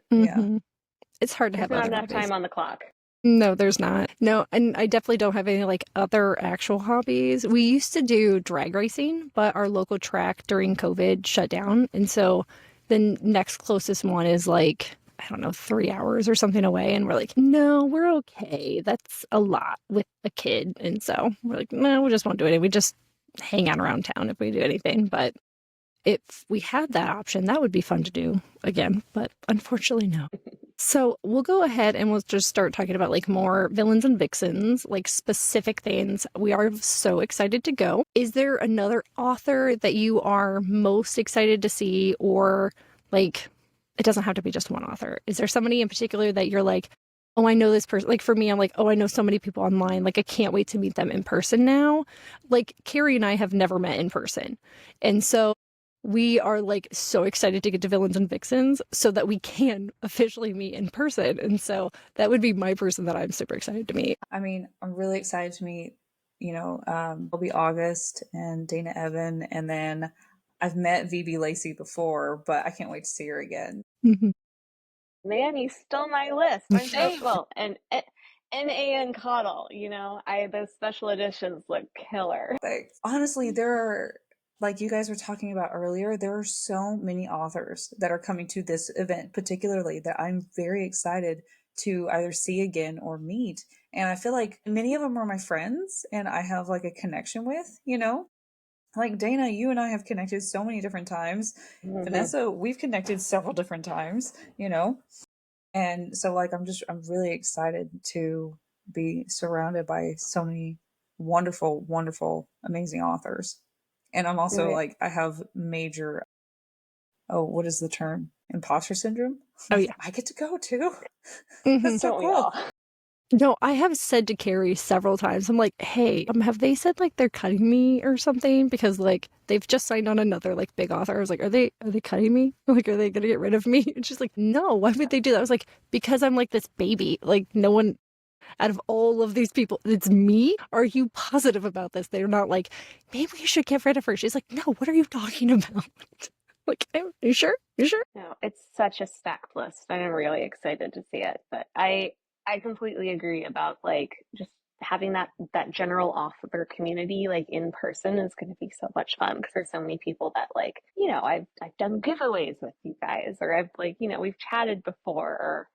it's hard to have not other enough hobbies. time on the clock. No, there's not. No, and I definitely don't have any like other actual hobbies. We used to do drag racing, but our local track during COVID shut down. And so the next closest one is like, I don't know, 3 hours or something away. And we're like, no, we're okay. That's a lot with a kid. And so we're like, no, we just won't do it. We just hang out around town if we do anything. But if we had that option, that would be fun to do again. But unfortunately, no. So we'll go ahead and we'll just start talking about like more villains and vixens, like specific things. We are so excited to go. Is there another author that you are most excited to see, or like it doesn't have to be just one author? Is there somebody in particular that you're like, oh, I know this person? Like for me, I'm like, oh, I know so many people online. Like I can't wait to meet them in person now. Like Karrie and I have never met in person. And so we are like so excited to get to Villains and Vixens so that we can officially meet in person. And so that would be my person that I'm super excited to meet. I mean, I'm really excited to meet, it'll be August and Dana Evyn. And then I've met VB Lacey before, but I can't wait to see her again. Man, you stole my list. I'm thankful. And NA and Caudle, those special editions look killer. Like, honestly, there are, like you guys were talking about earlier, there are so many authors that are coming to this event, particularly that I'm very excited to either see again or meet. And I feel like many of them are my friends and I have like a connection with, like Dana, you and I have connected so many different times. Vanessa, we've connected several different times, and so like I'm really excited to be surrounded by so many wonderful, wonderful, amazing authors. And I'm also like, I have major, what is the term? Imposter syndrome? Oh, yeah. I get to go too. That's so cool. No, I have said to Karrie several times, I'm like, hey, have they said like they're cutting me or something? Because like they've just signed on another like big author. I was like, are they cutting me? Like, are they going to get rid of me? And she's like, no, why would they do that? I was like, because I'm like this baby. Like no one out of all of these people, it's me. Are you positive about this? They're not like, maybe we should get rid of her. She's like, no, what are you talking about? Like, are you sure? You sure? No, it's such a stacked list. I'm really excited to see it. But I completely agree about like just having that general author community like in person is going to be so much fun because there's so many people that like I've done giveaways with you guys, or I've like we've chatted before, or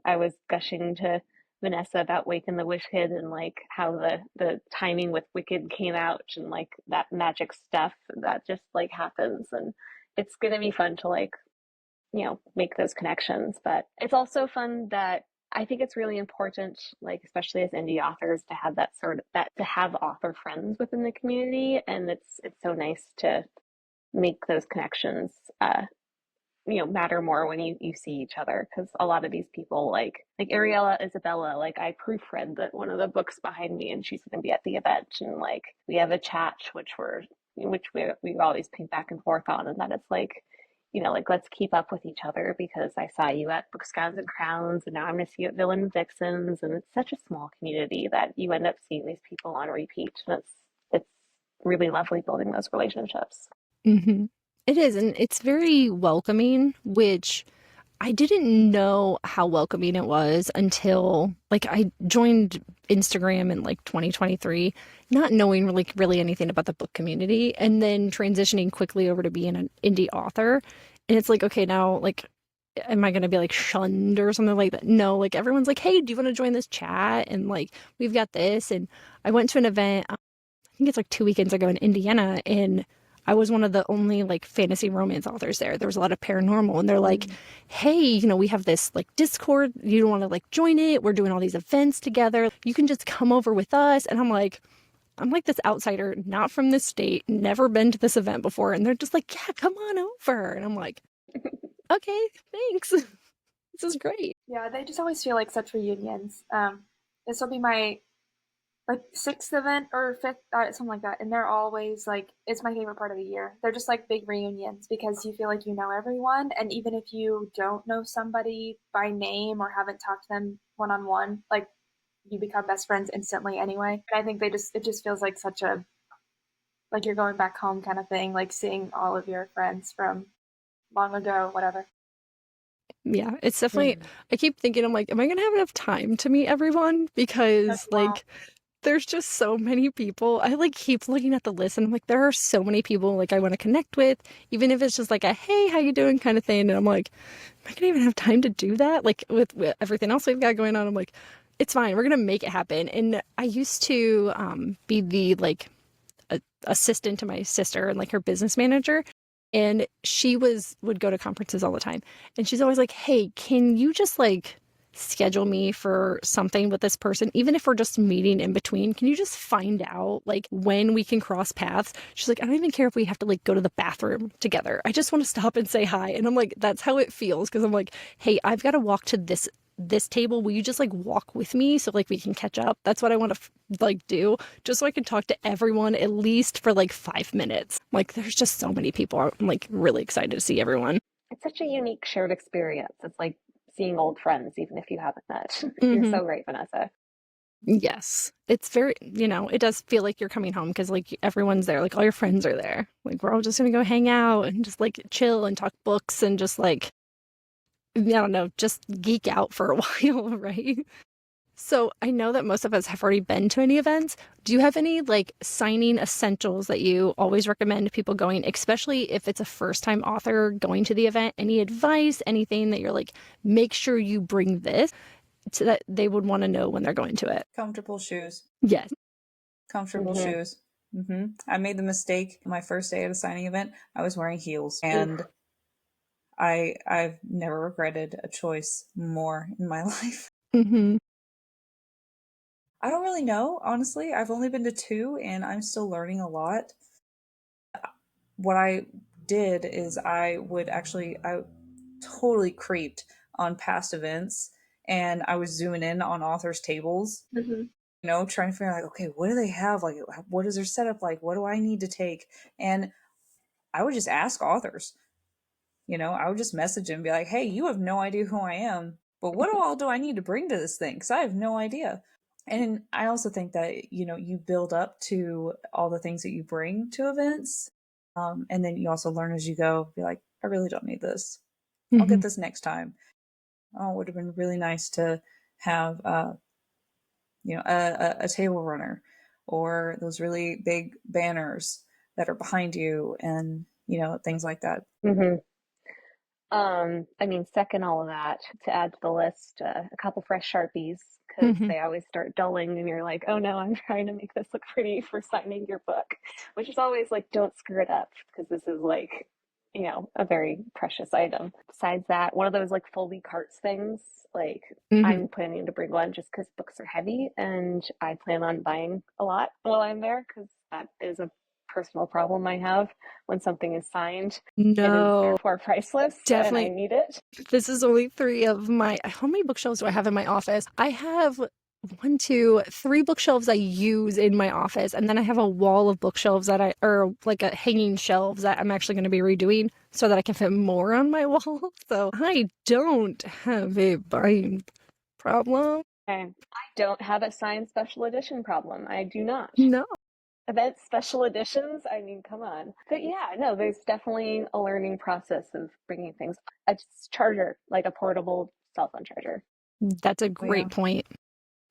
I was gushing to Vanessa about Waken the Wish Kid and like how the timing with Wicked came out and like that magic stuff that just like happens, and it's going to be fun to like make those connections. But it's also fun that I think it's really important, like especially as indie authors, to have to have author friends within the community, and it's so nice to make those connections matter more when you see each other, because a lot of these people like Ariella Isabella, like I proofread that one of the books behind me, and she's going to be at the event, and like we have a chat which we always ping back and forth on, and that it's like, like let's keep up with each other because I saw you at Books, Gowns, and Crowns, and now I'm going to see you at Villains and Vixens, and it's such a small community that you end up seeing these people on repeat, and it's really lovely building those relationships. Mm-hmm. It is, and it's very welcoming, which I didn't know how welcoming it was until like I joined Instagram in like 2023, not knowing really anything about the book community, and then transitioning quickly over to being an indie author. And it's like, okay, now like am I gonna be like shunned or something like that? No, like everyone's like, hey, do you want to join this chat? And like we've got this. And I went to an event, I think it's like 2 weekends ago in Indiana, and I was one of the only like fantasy romance authors there. There was a lot of paranormal, and they're like, hey, we have this like Discord. You don't want to like join it? We're doing all these events together. You can just come over with us. And I'm like this outsider, not from this state, never been to this event before. And they're just like, yeah, come on over. And I'm like, okay, thanks. This is great. Yeah, they just always feel like such reunions. This will be my like sixth event or fifth, something like that, and they're always like, it's my favorite part of the year. They're just like big reunions because you feel like you know everyone, and even if you don't know somebody by name or haven't talked to them one on one, like you become best friends instantly anyway. And I think it just feels like such a like you're going back home kind of thing, like seeing all of your friends from long ago, whatever. Yeah, it's definitely, I keep thinking, I'm like, am I gonna have enough time to meet everyone? Because like there's just so many people. I like keep looking at the list, and I'm like, there are so many people like I want to connect with, even if it's just like a hey, how you doing kind of thing. And I'm like, am I gonna even have time to do that? Like with everything else we've got going on, I'm like, it's fine, we're gonna make it happen. And I used to be the like assistant to my sister and like her business manager, and she would go to conferences all the time, and she's always like, hey, can you just like schedule me for something with this person, even if we're just meeting in between? Can you just find out like when we can cross paths? She's like, I don't even care if we have to like go to the bathroom together, I just want to stop and say hi. And I'm like, that's how it feels, because I'm like, hey, I've got to walk to this table, will you just like walk with me so like we can catch up? That's what I want to like do, just so I can talk to everyone at least for like 5 minutes. Like there's just so many people. I'm like really excited to see everyone. It's such a unique shared experience. It's like seeing old friends even if you haven't met. You're so right, Vanessa. Yes, it's very, it does feel like you're coming home, because like everyone's there, like all your friends are there, like we're all just gonna go hang out and just like chill and talk books and just like, I don't know, just geek out for a while, right? So I know that most of us have already been to any events. Do you have any like signing essentials that you always recommend people going, especially if it's a first-time author going to the event? Any advice, anything that you're like, make sure you bring this, so that they would want to know when they're going to it? Comfortable shoes. Yes. Comfortable shoes. I made the mistake my first day at a signing event. I was wearing heels, and I've never regretted a choice more in my life. I don't really know, honestly. I've only been to 2, and I'm still learning a lot. What I did is I totally creeped on past events, and I was zooming in on authors' tables, trying to figure out, like, okay, what do they have? Like, what is their setup like? What do I need to take? And I would just ask authors. I would just message them and be like, hey, you have no idea who I am, but what all do I need to bring to this thing? Because I have no idea. And I also think that, you build up to all the things that you bring to events. And then you also learn as you go, be like, I really don't need this. I'll get this next time. Oh, it would have been really nice to have, a table runner, or those really big banners that are behind you, and, things like that. I mean, second all of that, to add to the list, a couple fresh Sharpies, because they always start dulling and you're like, oh no, I'm trying to make this look pretty for signing your book, which is always like, don't screw it up, because this is like, a very precious item. Besides that, one of those like Foley carts things, like I'm planning to bring one just because books are heavy, and I plan on buying a lot while I'm there, because that is a personal problem I have. When something is signed, it is No, therefore priceless, and I definitely. need it. This is only three of my. How many bookshelves do I have in my office? I have one, two, three bookshelves I use in my office, and then I have a wall of bookshelves or like a hanging shelves that I'm actually going to be redoing so that I can fit more on my wall. So I don't have a bind problem. And I don't have a signed special edition problem. I do not. No. Event special editions, I mean, come on. But yeah, no, there's definitely a learning process of bringing things. A charger, like a portable cell phone charger. That's a great point.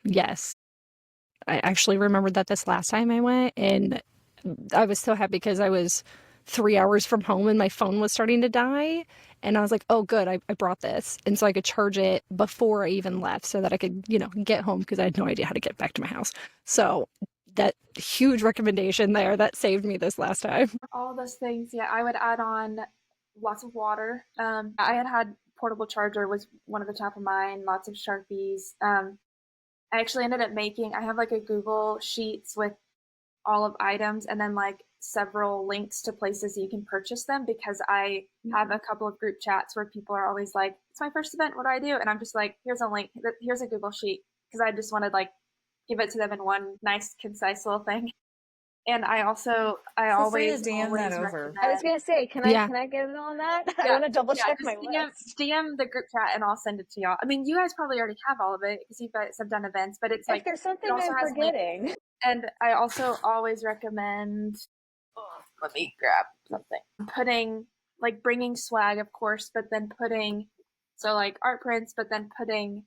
Yes. I actually remembered that this last time I went, and I was so happy because I was 3 hours from home and my phone was starting to die. And I was like, oh, good, I brought this. And so I could charge it before I even left so that I could, get home because I had no idea how to get back to my house. So that huge recommendation there that saved me this last time. All of those things, yeah, I would add on lots of water. I had portable charger was one of the top of mine, lots of Sharpies. I actually ended up I have like a Google Sheets with all of items and then like several links to places you can purchase them because I have a couple of group chats where people are always like, it's my first event, what do I do? And I'm just like, here's a link, here's a Google Sheet, because I just wanted like give it to them in one nice, concise little thing. And I always DM that over. I was gonna say, can I get it on that? I want to double check my list. DM the group chat and I'll send it to y'all. I mean, you guys probably already have all of it because you guys have done events, but it's like if there's something I'm forgetting. And I also always recommend. Let me grab something. Bringing swag, of course, but then putting art prints, but then putting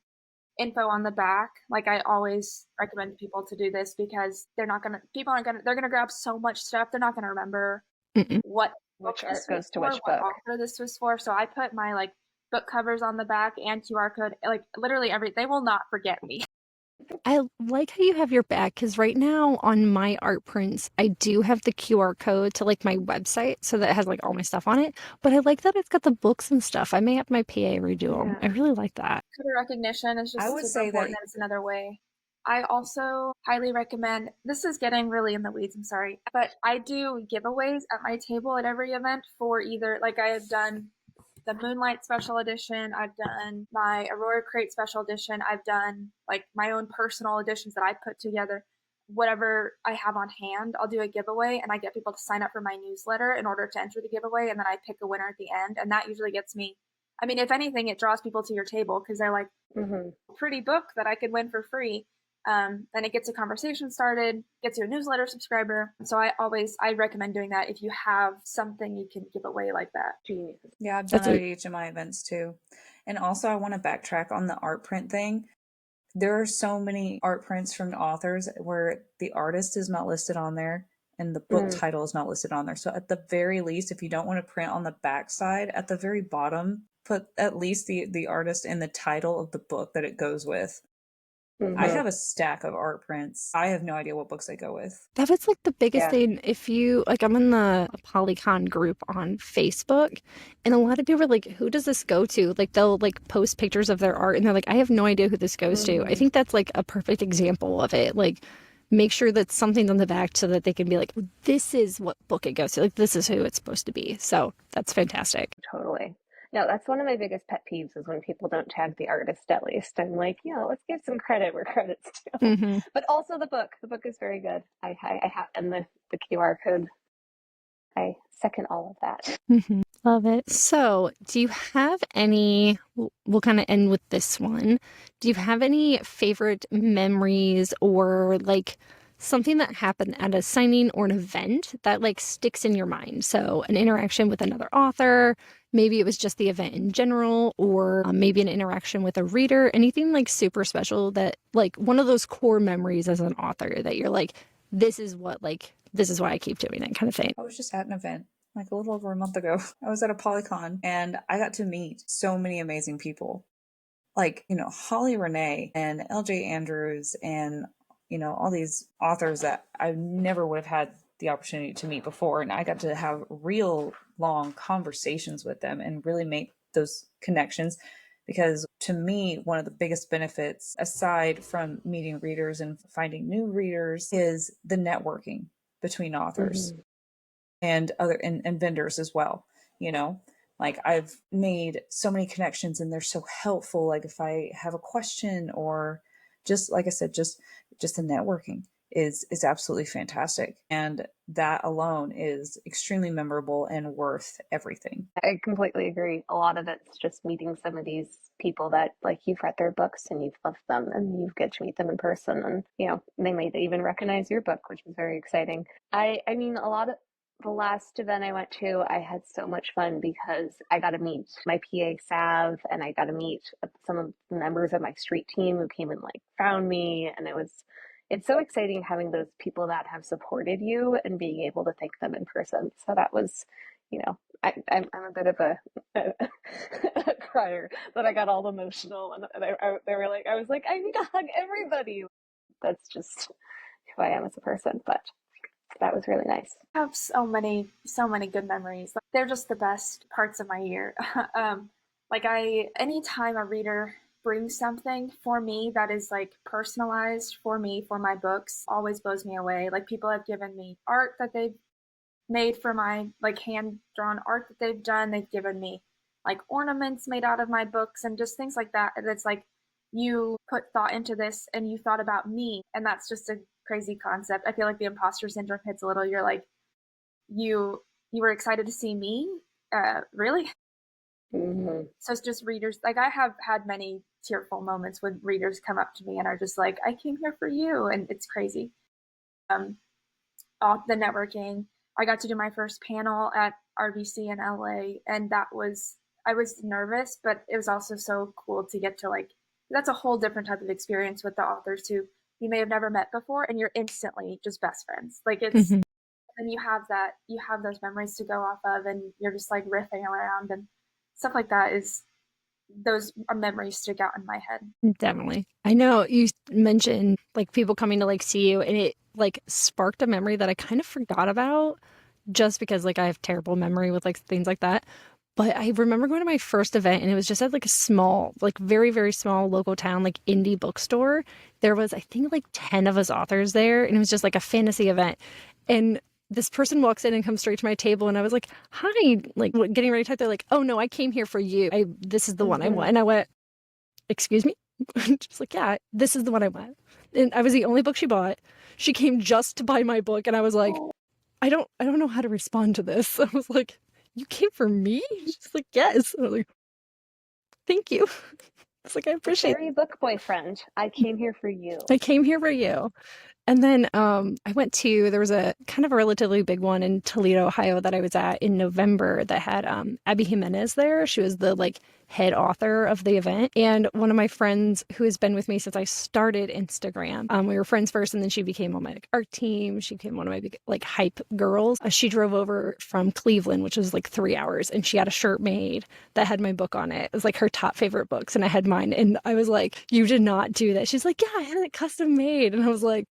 info on the back. Like I always recommend people to do this because they're gonna grab so much stuff, they're not gonna remember which art goes to which book. Author this was for. So I put my book covers on the back and QR code, literally they will not forget me. I like how you have your back because right now on my art prints, I do have the QR code to my website so that it has all my stuff on it. But I like that it's got the books and stuff. I may have my PA redo them. I really like that. Cover recognition is just super important. It's another way. I also highly recommend, this is getting really in the weeds, I'm sorry, but I do giveaways at my table at every event for either, I have done the Moonlight Special Edition, I've done my Aurora Crate Special Edition, I've done my own personal editions that I put together. Whatever I have on hand, I'll do a giveaway and I get people to sign up for my newsletter in order to enter the giveaway, and then I pick a winner at the end, and that usually gets me, I mean, if anything, it draws people to your table because they're like, pretty book that I could win for free. Then it gets a conversation started, gets you a newsletter subscriber. So I recommend doing that if you have something you can give away like that. Yeah, I've done that at each of my events too. And also I want to backtrack on the art print thing. There are so many art prints from authors where the artist is not listed on there and the book title is not listed on there. So at the very least, if you don't want to print on the back side, at the very bottom, put at least the artist and the title of the book that it goes with. I have a stack of art prints. I have no idea what books I go with. That was the biggest thing. If you I'm in the Polycon group on Facebook, and a lot of people are like, who does this go to? They'll post pictures of their art and they're like, I have no idea who this goes to. I think that's a perfect example of it. Make sure that something's on the back so that they can be like, this is what book it goes to. This is who it's supposed to be. So that's fantastic. Totally. No, that's one of my biggest pet peeves is when people don't tag the artist at least. I'm like, let's give some credit where credit's due. But also the book. The book is very good. I have, and the QR code. I second all of that. Love it. So do you have any, we'll kind of end with this one. Do you have any favorite memories or something that happened at a signing or an event that sticks in your mind? So an interaction with another author, maybe it was just the event in general, or maybe an interaction with a reader, anything super special that one of those core memories as an author that you're this is why I keep doing it kind of thing. I was just at an event a little over a month ago. I was at a Polycon and I got to meet so many amazing people. Holly Renee and LJ Andrews and all these authors that I never would have had the opportunity to meet before. And I got to have real long conversations with them and really make those connections. Because to me, one of the biggest benefits, aside from meeting readers and finding new readers, is the networking between authors. and other and vendors as well, you know. Like I've made so many connections and they're so helpful. Like if I have a question or just like I said, just the networking is absolutely fantastic. And that alone is extremely memorable and worth everything. I completely agree. A lot of it's just meeting some of these people that like you've read their books and you've loved them and you get to meet them in person, and they might even recognize your book, which is very exciting. I mean, a lot of the last event I went to, I had so much fun because I got to meet my PA Sav, and I got to meet some of the members of my street team who came and like found me, and it's so exciting having those people that have supported you and being able to thank them in person. So that was, I'm a bit of a crier, but I got all emotional, and they were like, I was like, I need to hug everybody. That's just who I am as a person, but that was really nice. I have so many good memories. Like, they're just the best parts of my year. Anytime a reader brings something for me that is like personalized for me, for my books, always blows me away. Like, people have given me art that they've made for my like hand-drawn art that they've done. They've given me like ornaments made out of my books and just things like that. It's like, you put thought into this and you thought about me, and that's just a crazy concept. I feel like the imposter syndrome hits a little. You're like, you were excited to see me? Really? Mm-hmm. So it's just readers. Like, I have had many tearful moments when readers come up to me and are just like, I came here for you, and it's crazy. The networking. I got to do my first panel at RVC in LA, and I was nervous, but it was also so cool to get to, like, that's a whole different type of experience with the authors who you may have never met before, and you're instantly just best friends. Like, it's, and you have those memories to go off of, and you're just like riffing around and stuff like that. Those memories stick out in my head. Definitely. I know you mentioned like people coming to like see you, and it like sparked a memory that I kind of forgot about just because like I have terrible memory with like things like that. But I remember going to my first event, and it was just at like a small, like very, very small local town, like indie bookstore. There was, I think, like 10 of us authors there, and it was just like a fantasy event. And this person walks in and comes straight to my table, and I was like, hi, like getting ready to type. They're like, oh no, I came here for you. This is the one I want. And I went, excuse me? She's like, yeah, this is the one I want. And I was the only book she bought. She came just to buy my book, and I was like, I don't know how to respond to this. I was like, you came for me? She's like, yes. I was like, thank you. It's like, I appreciate it. Book boyfriend, I came here for you. I came here for you. And then I went to, there was a kind of a relatively big one in Toledo, Ohio that I was at in November that had Abby Jimenez there. She was the like head author of the event. And one of my friends who has been with me since I started Instagram, we were friends first, and then she became on my like, art team. She became one of my big like hype girls. She drove over from Cleveland, which was like 3 hours, and she had a shirt made that had my book on it. It was like her top favorite books, and I had mine. And I was like, you did not do that. She's like, yeah, I had it custom made. And I was like,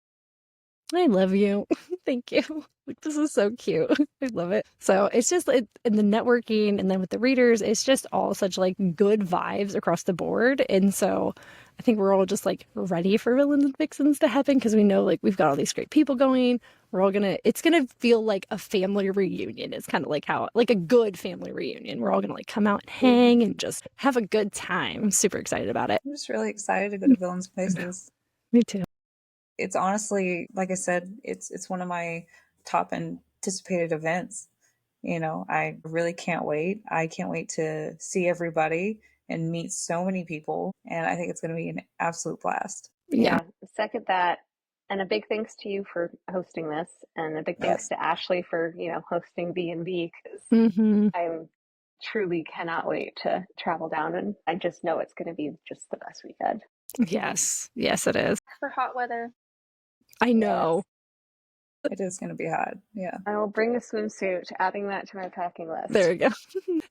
I love you. Thank you. Like, this is so cute. I love it. So it's just in the networking, and then with the readers, it's just all such like good vibes across the board. And so I think we're all just like ready for Villains and Vixens to happen, because we know like we've got all these great people going. It's gonna feel like a family reunion. It's kind of like like a good family reunion. We're all gonna like come out and hang and just have a good time. I'm super excited about it. I'm just really excited to go to Villains Vixens. Me too. It's honestly, like I said, it's one of my top anticipated events. You know, I really can't wait. I can't wait to see everybody and meet so many people. And I think it's going to be an absolute blast. Yeah. Second that. And a big thanks to you for hosting this. And a big thanks to Ashley for, hosting B&B, because I truly cannot wait to travel down. And I just know it's going to be just the best weekend. Yes. Yes, it is. For hot weather. I know. Yes. It is going to be hot. Yeah. I will bring a swimsuit, adding that to my packing list. There we go.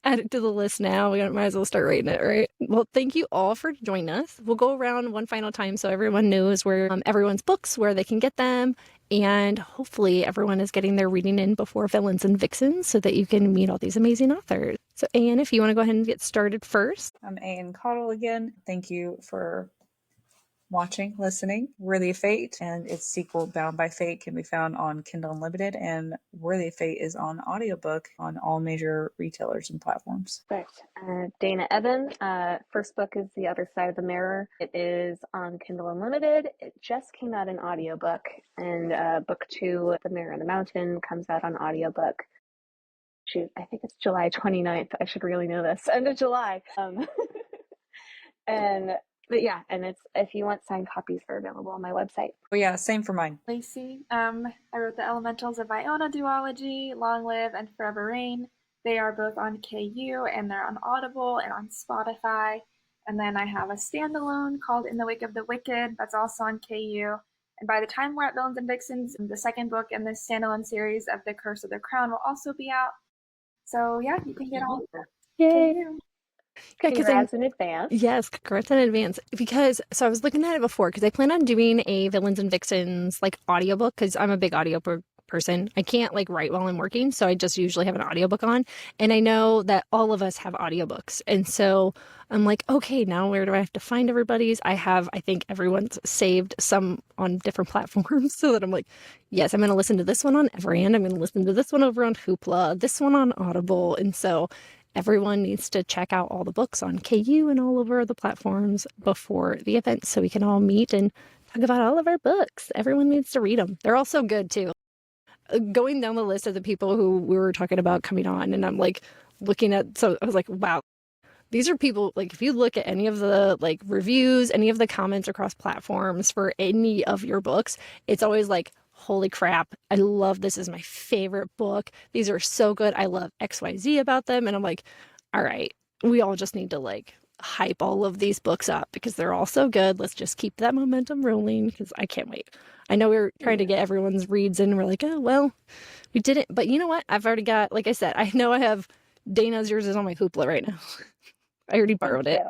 Add it to the list now. We might as well start rating it, right? Well, thank you all for joining us. We'll go around one final time so everyone knows where everyone's books, where they can get them. And hopefully everyone is getting their reading in before Villains and Vixens so that you can meet all these amazing authors. So, Anne, if you want to go ahead and get started first. I'm Anne Caudle again. Thank you for listening. Worthy of Fate and its sequel, Bound by Fate, can be found on Kindle Unlimited, and Worthy of Fate is on audiobook on all major retailers and platforms. Perfect. Dana Evyn, first book is The Other Side of the Mirror. It is on Kindle Unlimited. It just came out in audiobook, and book 2, The Mirror and the Mountain, comes out on audiobook. Shoot, I think it's July 29th. I should really know this. End of July. But yeah, and it's, if you want signed copies, they're available on my website. Oh yeah, same for mine. Lacey. I wrote the Elementals of Iona duology, Long Live and Forever Rain. They are both on KU, and they're on Audible and on Spotify. And then I have a standalone called In the Wake of the Wicked that's also on KU. And by the time we're at Villains and Vixens, the second book in this standalone series of The Curse of the Crown will also be out. So yeah, you can get all of that. Yay! KU. Congrats in advance. Yes, congrats in advance. Because, so I was looking at it before, because I plan on doing a Villains and Vixens, like, audiobook, because I'm a big audiobook person. I can't, like, write while I'm working, so I just usually have an audiobook on. And I know that all of us have audiobooks. And so I'm like, okay, now where do I have to find everybody's? I think everyone's saved some on different platforms, so that I'm like, yes, I'm going to listen to this one on Everand. I'm going to listen to this one over on Hoopla, this one on Audible. And so everyone needs to check out all the books on KU and all over the platforms before the event, so we can all meet and talk about all of our books. Everyone needs to read them. They're all so good too. Going down the list of the people who we were talking about coming on, and I'm like looking at, so I was like, wow, these are people, like, if you look at any of the, like, reviews, any of the comments across platforms for any of your books, it's always like, holy crap, I love this. Is my favorite book. These are so good. I love XYZ about them. And I'm like, all right, we all just need to, like, hype all of these books up because they're all so good. Let's just keep that momentum rolling, because I can't wait. I know we were trying to get everyone's reads in, and we're like, oh, well, we didn't. But you know what? I've already got, like I said, I know I have Dana's, yours is on my Hoopla right now. I already borrowed it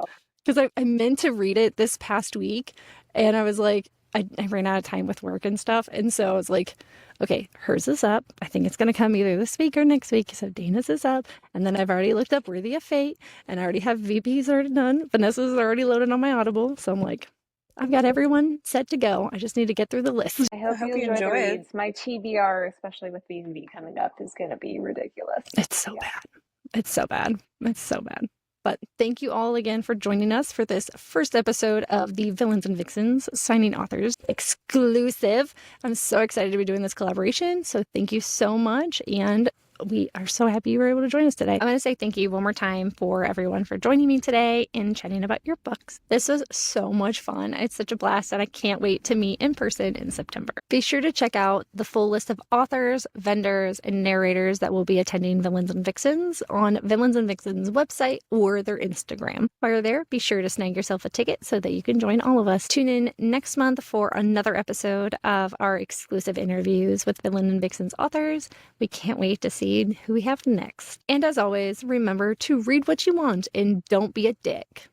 because I meant to read it this past week, and I was like, I ran out of time with work and stuff. And so I was like, okay, hers is up. I think it's going to come either this week or next week. So Dana's is up. And then I've already looked up Worthy of Fate, and I already have VP's already done. Vanessa's already loaded on my Audible. So I'm like, I've got everyone set to go. I just need to get through the list. I hope you enjoy the reads. My TBR, especially with B&B coming up, is going to be ridiculous. It's so bad. It's so bad. It's so bad. But thank you all again for joining us for this first episode of the Villains and Vixens Signing Authors exclusive. I'm so excited to be doing this collaboration. So thank you so much. And we are so happy you were able to join us today. I want to say thank you one more time for everyone for joining me today and chatting about your books. This was so much fun. It's such a blast, and I can't wait to meet in person in September. Be sure to check out the full list of authors, vendors, and narrators that will be attending Villains and Vixens on Villains and Vixens website or their Instagram. While you're there, be sure to snag yourself a ticket so that you can join all of us. Tune in next month for another episode of our exclusive interviews with Villains and Vixens authors. We can't wait to see who we have next. And as always, remember to read what you want and don't be a dick.